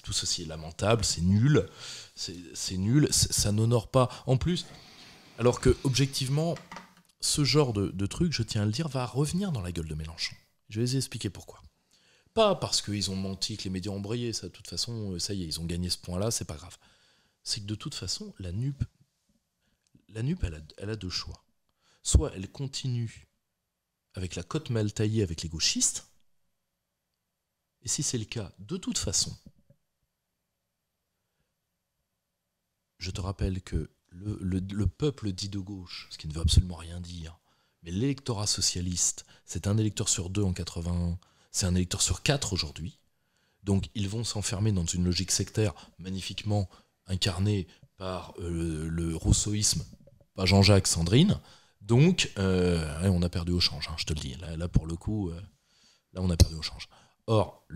tout ceci est lamentable, c'est nul. C'est nul, ça n'honore pas. En plus, alors que objectivement... ce genre de truc, je tiens à le dire, va revenir dans la gueule de Mélenchon. Je vais vous expliquer pourquoi. Pas parce qu'ils ont menti, que les médias ont brillé, ça, de toute façon, ça y est, ils ont gagné ce point-là, c'est pas grave. C'est que de toute façon, la NUP, elle a deux choix. Soit elle continue avec la cote mal taillée avec les gauchistes, et si c'est le cas, de toute façon, je te rappelle que le peuple dit de gauche, ce qui ne veut absolument rien dire, mais l'électorat socialiste, c'est un électeur sur 2 en 81, c'est un électeur sur 4 aujourd'hui. Donc ils vont s'enfermer dans une logique sectaire magnifiquement incarnée par le rousseauisme, pas Jean-Jacques, Sandrine. Donc on a perdu au change, hein, je te le dis. Là pour le coup, là on a perdu au change. Or,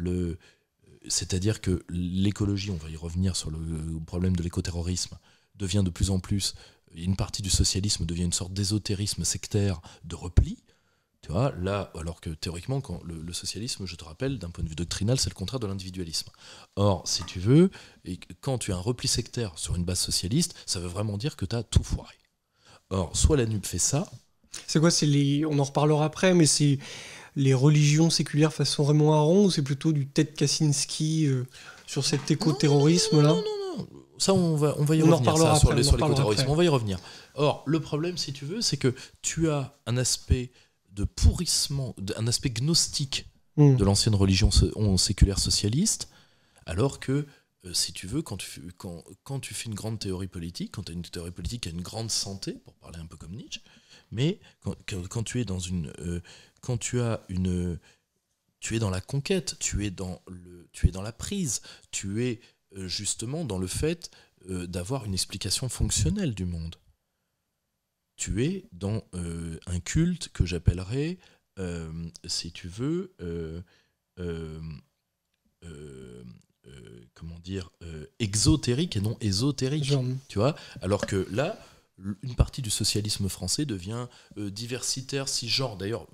c'est-à-dire que l'écologie, on va y revenir sur le problème de l'écoterrorisme, devient de plus en plus, une partie du socialisme devient une sorte d'ésotérisme sectaire de repli. Tu vois, là, alors que théoriquement, quand le socialisme, je te rappelle, d'un point de vue doctrinal, c'est le contraire de l'individualisme. Or, si tu veux, et quand tu as un repli sectaire sur une base socialiste, ça veut vraiment dire que tu as tout foiré. Or, soit la NUP fait ça... C'est quoi, on en reparlera après, mais c'est les religions séculaires façon Raymond Aron, ou c'est plutôt du Ted Kaczynski sur cet écoterrorisme-là ? Non. Ça, on va y revenir, ça, sur l'écoterrorisme. On va y revenir. Or, le problème, si tu veux, c'est que tu as un aspect de pourrissement, un aspect gnostique de l'ancienne religion séculaire socialiste, alors que, si tu veux, quand tu fais une grande théorie politique, quand tu as une théorie politique qui a une grande santé, pour parler un peu comme Nietzsche, mais quand tu es dans une... tu es dans la conquête, tu es dans la prise, tu es justement dans le fait d'avoir une explication fonctionnelle du monde. Tu es dans un culte que j'appellerais, si tu veux, exotérique et non ésotérique. Tu vois ? Alors que là, une partie du socialisme français devient diversitaire, cisgenre. D'ailleurs,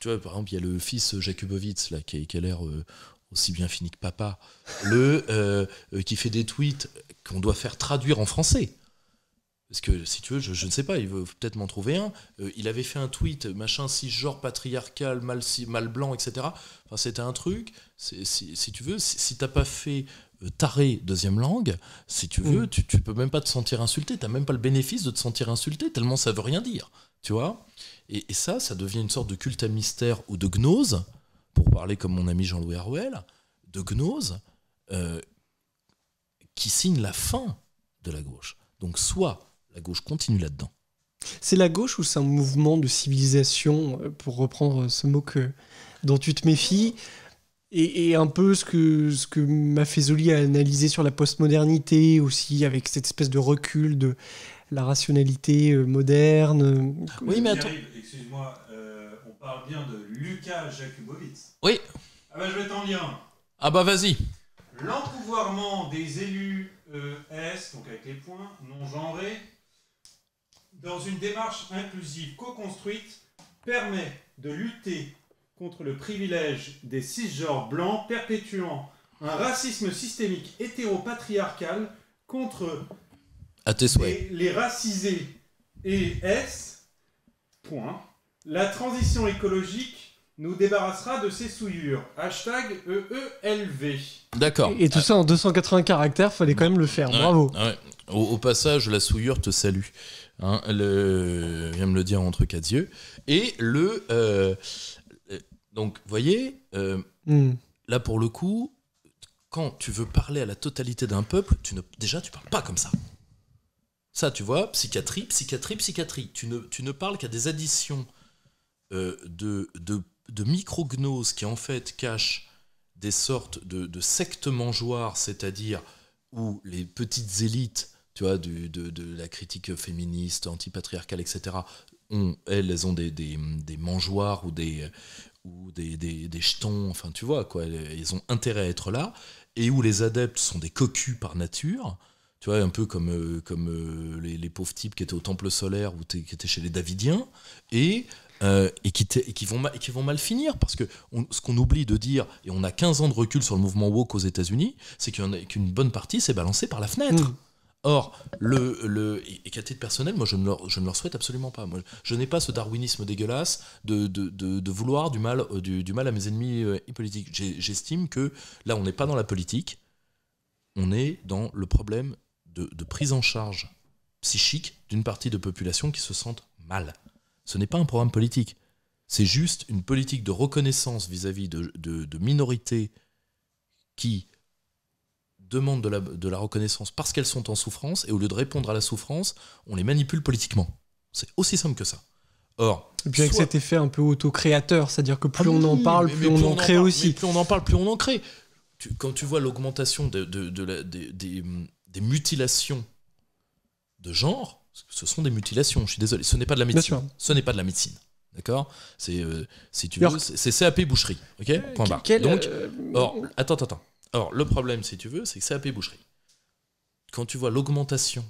tu vois, par exemple, il y a le fils Jakubowicz là, qui a l'air aussi bien fini que papa, qui fait des tweets qu'on doit faire traduire en français. Parce que, si tu veux, je ne sais pas, il veut peut-être m'en trouver un. Il avait fait un tweet, machin, cisgenre, patriarcal, mal blanc, etc. Enfin, c'était un truc, si tu veux, si t'as pas fait taré deuxième langue, si tu veux, tu peux même pas te sentir insulté, t'as même pas le bénéfice de te sentir insulté, tellement ça veut rien dire, tu vois. Et ça devient une sorte de culte à mystère ou de gnose, pour parler comme mon ami Jean-Louis Arouel, de gnose qui signe la fin de la gauche. Donc soit la gauche continue là-dedans. C'est la gauche ou c'est un mouvement de civilisation, pour reprendre ce mot dont tu te méfies, et un peu ce que Maffezoli a analysé sur la postmodernité aussi, avec cette espèce de recul de la rationalité moderne. Oui, mais attends. Excuse-moi, on parle bien de Lucas Jakubowicz. Oui. Ah bah je vais t'en lire un. Ah bah vas-y. L'empouvoirment des élus S, donc avec les points, non genrés, dans une démarche inclusive co-construite, permet de lutter contre le privilège des cisgenres blancs, perpétuant un racisme systémique hétéropatriarcal contre les racisés et S. Point. La transition écologique nous débarrassera de ces souillures. #EELV. D'accord. Et tout ça en 280 caractères, fallait quand même le faire. Ouais, bravo. Ouais. Au passage, la souillure te salue. Hein, vient me le dire entre quatre yeux. Et donc, vous voyez, là pour le coup, quand tu veux parler à la totalité d'un peuple, déjà tu parles pas comme ça. Ça, tu vois, psychiatrie. Tu ne parles qu'à des additions de micro-gnoses qui en fait cachent des sortes de sectes mangeoires, c'est-à-dire où les petites élites, tu vois, de la critique féministe, antipatriarcale, etc., elles ont des mangeoires ou des jetons, enfin tu vois, quoi, ils ont intérêt à être là, et où les adeptes sont des cocus par nature, tu vois, un peu comme les pauvres types qui étaient au Temple solaire ou qui étaient chez les Davidiens, et qui vont mal finir, parce que ce qu'on oublie de dire, et on a 15 ans de recul sur le mouvement woke aux États-Unis, c'est qu'une bonne partie s'est balancée par la fenêtre. Or, et qu'à titre personnel, moi je ne leur souhaite absolument pas. Moi, je n'ai pas ce darwinisme dégueulasse de vouloir du mal à mes ennemis politiques. J'estime que là, on n'est pas dans la politique, on est dans le problème de prise en charge psychique d'une partie de population qui se sentent mal. Ce n'est pas un programme politique, c'est juste une politique de reconnaissance vis-à-vis de minorités qui demandent de la reconnaissance parce qu'elles sont en souffrance, et au lieu de répondre à la souffrance, on les manipule politiquement. C'est aussi simple que ça. Or, et puis avec cet effet un peu auto-créateur, c'est-à-dire que plus on en parle, plus on en crée aussi. Plus on en parle, plus on en crée. Quand tu vois l'augmentation des mutilations de genre, ce sont des mutilations, je suis désolé, ce n'est pas de la médecine. Ce n'est pas de la médecine. D'accord ? C'est, si tu veux, c'est CAP boucherie. Ok ? Point barre. Donc, attends. Or, le problème, si tu veux, c'est que CAP boucherie. Quand tu vois l'augmentation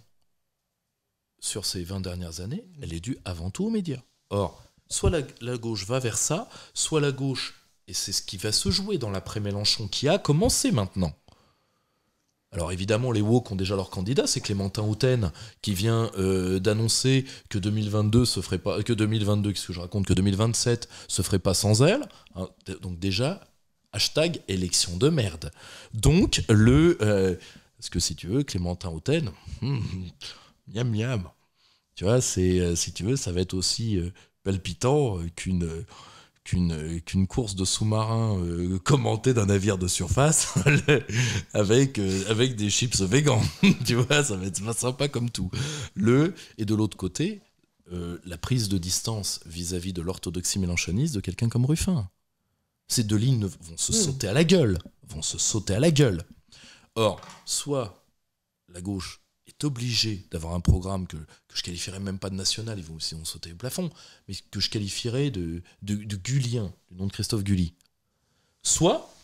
sur ces 20 dernières années, elle est due avant tout aux médias. Or, soit la gauche va vers ça, soit la gauche, et c'est ce qui va se jouer dans l'après-Mélenchon, qui a commencé maintenant. Alors évidemment, les woke ont déjà leur candidat, c'est Clémentin Autain, qui vient d'annoncer que 2022 se ferait pas, que 2022, qu'est-ce que je raconte, que 2027 se ferait pas sans elle. Hein, donc déjà, hashtag élection de merde. Donc parce que si tu veux, Clémentin Autain, miam miam. Tu vois, c'est si tu veux, ça va être aussi palpitant qu'une course de sous-marin commentée d'un navire de surface avec des chips végan. Tu vois, ça va être sympa comme tout. Et de l'autre côté, la prise de distance vis-à-vis de l'orthodoxie mélenchoniste de quelqu'un comme Ruffin. Ces deux lignes vont se sauter à la gueule. Or, soit la gauche est obligée d'avoir un programme que je qualifierais même pas de national, ils vont sauter au plafond, mais que je qualifierais de gullien, du nom de Christophe Gulli. Soit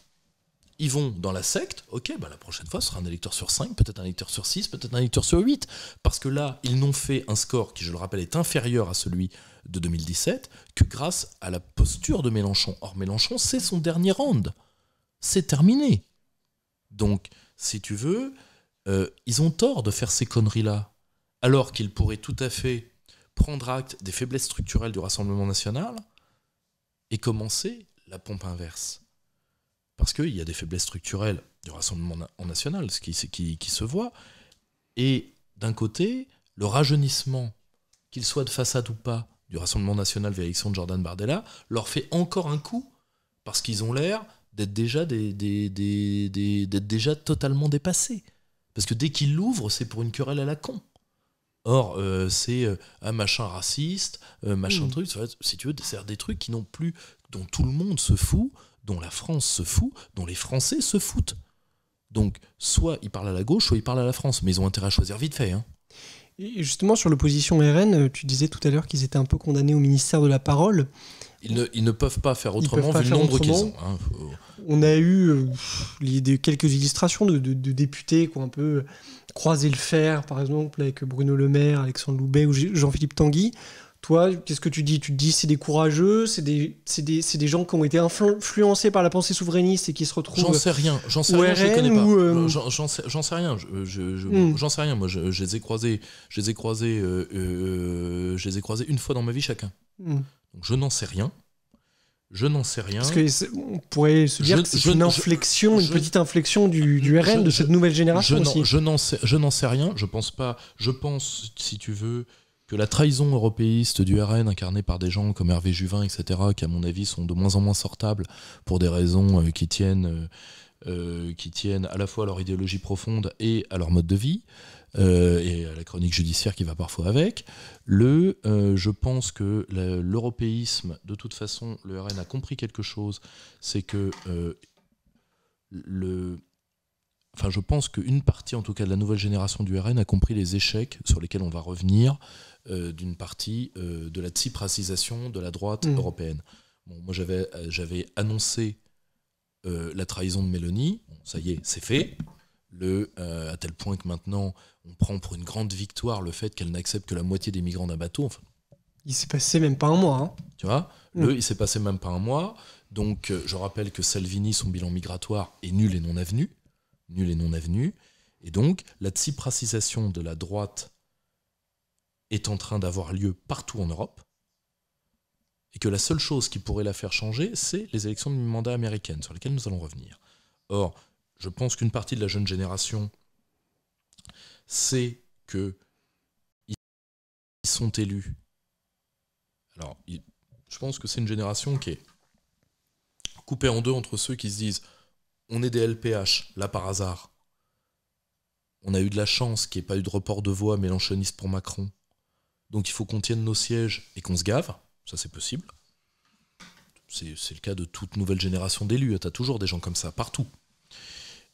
ils vont dans la secte, ok, la prochaine fois ce sera un électeur sur 5, peut-être un électeur sur 6, peut-être un électeur sur 8, parce que là, ils n'ont fait un score qui, je le rappelle, est inférieur à celui de 2017, que grâce à la posture de Mélenchon. Or, Mélenchon, c'est son dernier round. C'est terminé. Donc, si tu veux, ils ont tort de faire ces conneries-là, alors qu'ils pourraient tout à fait prendre acte des faiblesses structurelles du Rassemblement national et commencer la pompe inverse. Parce qu'il y a des faiblesses structurelles du Rassemblement national, ce qui se voit, et d'un côté, le rajeunissement, qu'il soit de façade ou pas, du Rassemblement national vers l'élection de Jordan Bardella, leur fait encore un coup, parce qu'ils ont l'air d'être déjà, d'être déjà totalement dépassés. Parce que dès qu'ils l'ouvrent, c'est pour une querelle à la con. Or, c'est un machin raciste, machin truc, si tu veux, c'est des trucs qui n'ont plus, dont tout le monde se fout, dont la France se fout, dont les Français se foutent. Donc, soit ils parlent à la gauche, soit ils parlent à la France, mais ils ont intérêt à choisir vite fait. Hein. Et justement, sur l'opposition RN, tu disais tout à l'heure qu'ils étaient un peu condamnés au ministère de la Parole. Ils ne peuvent pas faire autrement vu le nombre qu'ils ont. Hein. On a eu quelques illustrations de députés qui ont un peu croisé le fer, par exemple, avec Bruno Le Maire, Alexandre Loubet ou Jean-Philippe Tanguy. Toi, qu'est-ce que tu dis ? Tu te dis c'est des courageux, c'est des gens qui ont été influencés par la pensée souverainiste et qui se retrouvent. J'en sais rien, je les connais pas. J'en sais rien, j'en sais rien. Moi, je les ai croisés une fois dans ma vie chacun. Donc je n'en sais rien. Parce qu'on pourrait se dire que c'est une petite inflexion du RN, de cette nouvelle génération aussi. Je n'en sais rien. Je pense, si tu veux, que la trahison européiste du RN, incarnée par des gens comme Hervé Juvin, etc., qui à mon avis sont de moins en moins sortables pour des raisons qui tiennent à la fois à leur idéologie profonde et à leur mode de vie, et à la chronique judiciaire qui va parfois avec. Je pense que l'européisme, de toute façon, le RN a compris quelque chose, c'est que je pense qu'une partie, en tout cas de la nouvelle génération du RN, a compris les échecs sur lesquels on va revenir d'une partie de la tsipracisation de la droite européenne. Bon, moi, j'avais annoncé la trahison de Mélanie. Bon, ça y est, c'est fait. À tel point que maintenant, on prend pour une grande victoire le fait qu'elle n'accepte que la moitié des migrants d'un bateau. Enfin, il s'est passé même pas un mois. Hein. Tu vois, il s'est passé même pas un mois. Donc, je rappelle que Salvini, son bilan migratoire est nul et non avenu. Et donc, la tsipracisation de la droite est en train d'avoir lieu partout en Europe, et que la seule chose qui pourrait la faire changer, c'est les élections de mi-mandat américaines, sur lesquelles nous allons revenir. Or, je pense qu'une partie de la jeune génération sait qu'ils sont élus. Alors, je pense que c'est une génération qui est coupée en deux entre ceux qui se disent « on est des LPH, là par hasard ». On a eu de la chance qu'il n'y ait pas eu de report de voix mélenchoniste pour Macron. Donc il faut qu'on tienne nos sièges et qu'on se gave. Ça, c'est possible. C'est le cas de toute nouvelle génération d'élus. Tu as toujours des gens comme ça, partout.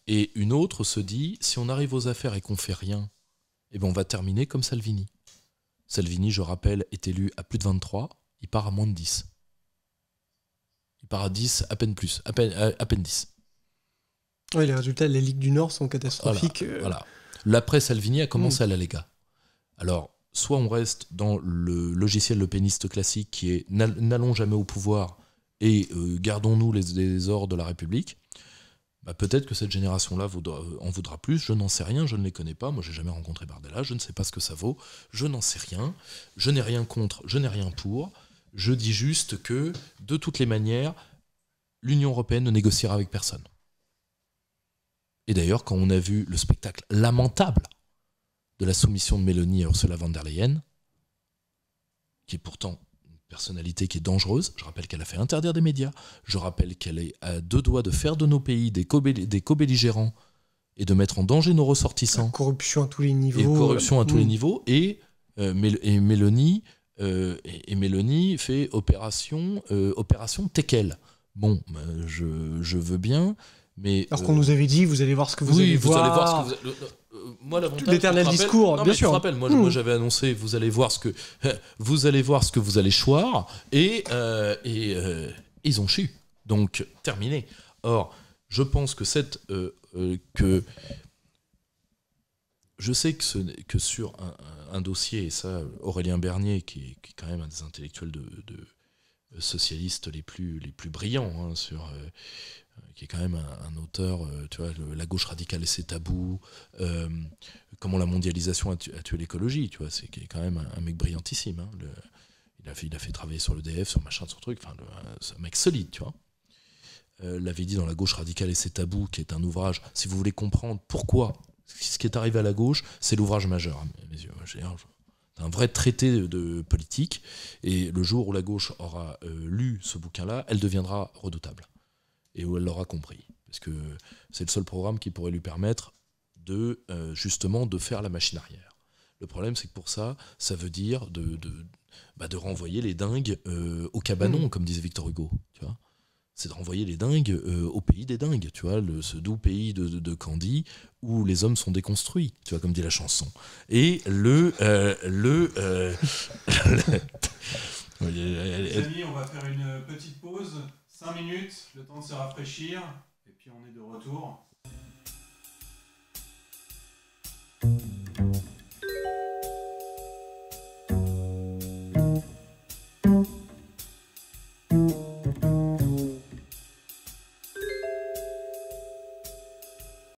Et une autre se dit, si on arrive aux affaires et qu'on fait rien, eh ben on va terminer comme Salvini. Salvini, je rappelle, est élu à plus de 23. Il part à moins de 10. Il part à 10, à peine plus. À peine 10. Oui, les résultats de la Ligue du Nord sont catastrophiques. Voilà. L'après-Salvini a commencé à la Lega. Alors, soit on reste dans le logiciel le péniste classique qui est n'allons jamais au pouvoir et gardons-nous les ors de la République, bah peut-être que cette génération-là en voudra plus, je n'en sais rien, je ne les connais pas, moi j'ai jamais rencontré Bardella, je ne sais pas ce que ça vaut, je n'en sais rien, je n'ai rien contre, je n'ai rien pour, je dis juste que, de toutes les manières, l'Union européenne ne négociera avec personne. Et d'ailleurs, quand on a vu le spectacle lamentable de la soumission de Mélanie à Ursula von der Leyen, qui est pourtant une personnalité qui est dangereuse, je rappelle qu'elle a fait interdire des médias, je rappelle qu'elle est à deux doigts de faire de nos pays des co-belligérants et de mettre en danger nos ressortissants. La corruption à tous les niveaux. Et corruption à tous les niveaux. Et Mélanie fait opération Tekel. Bon, je veux bien, mais... Alors qu'on nous avait dit, vous allez voir ce que vous allez voir. Allez voir ce que moi, l'avantage, l'éternel discours, bien sûr. Je te rappelle, moi j'avais annoncé, vous allez voir ce que vous allez choir, et ils ont chu. Donc, terminé. Or, je pense que je sais que sur un dossier, et ça, Aurélien Bernier, qui est quand même un des intellectuels de socialistes les plus brillants, hein, qui est quand même un auteur, tu vois, la gauche radicale et ses tabous, comment la mondialisation a tué l'écologie, tu vois, qui est quand même un mec brillantissime. Hein, il a fait travailler sur l'EDF, sur machin, sur truc, enfin, c'est un mec solide, tu vois. L'avait dit dans La gauche radicale et ses tabous, qui est un ouvrage, si vous voulez comprendre pourquoi ce qui est arrivé à la gauche, c'est l'ouvrage majeur, à mes yeux. C'est un vrai traité de politique, et le jour où la gauche aura lu ce bouquin-là, elle deviendra redoutable. Et où elle l'aura compris. Parce que c'est le seul programme qui pourrait lui permettre justement de faire la machine arrière. Le problème, c'est que pour ça veut dire de renvoyer les dingues au cabanon, comme disait Victor Hugo. Tu vois, c'est de renvoyer les dingues au pays des dingues, tu vois, ce doux pays de Candy, où les hommes sont déconstruits, tu vois, comme dit la chanson. Et Les amis, on va faire une petite pause. 5 minutes, le temps de se rafraîchir, et puis on est de retour.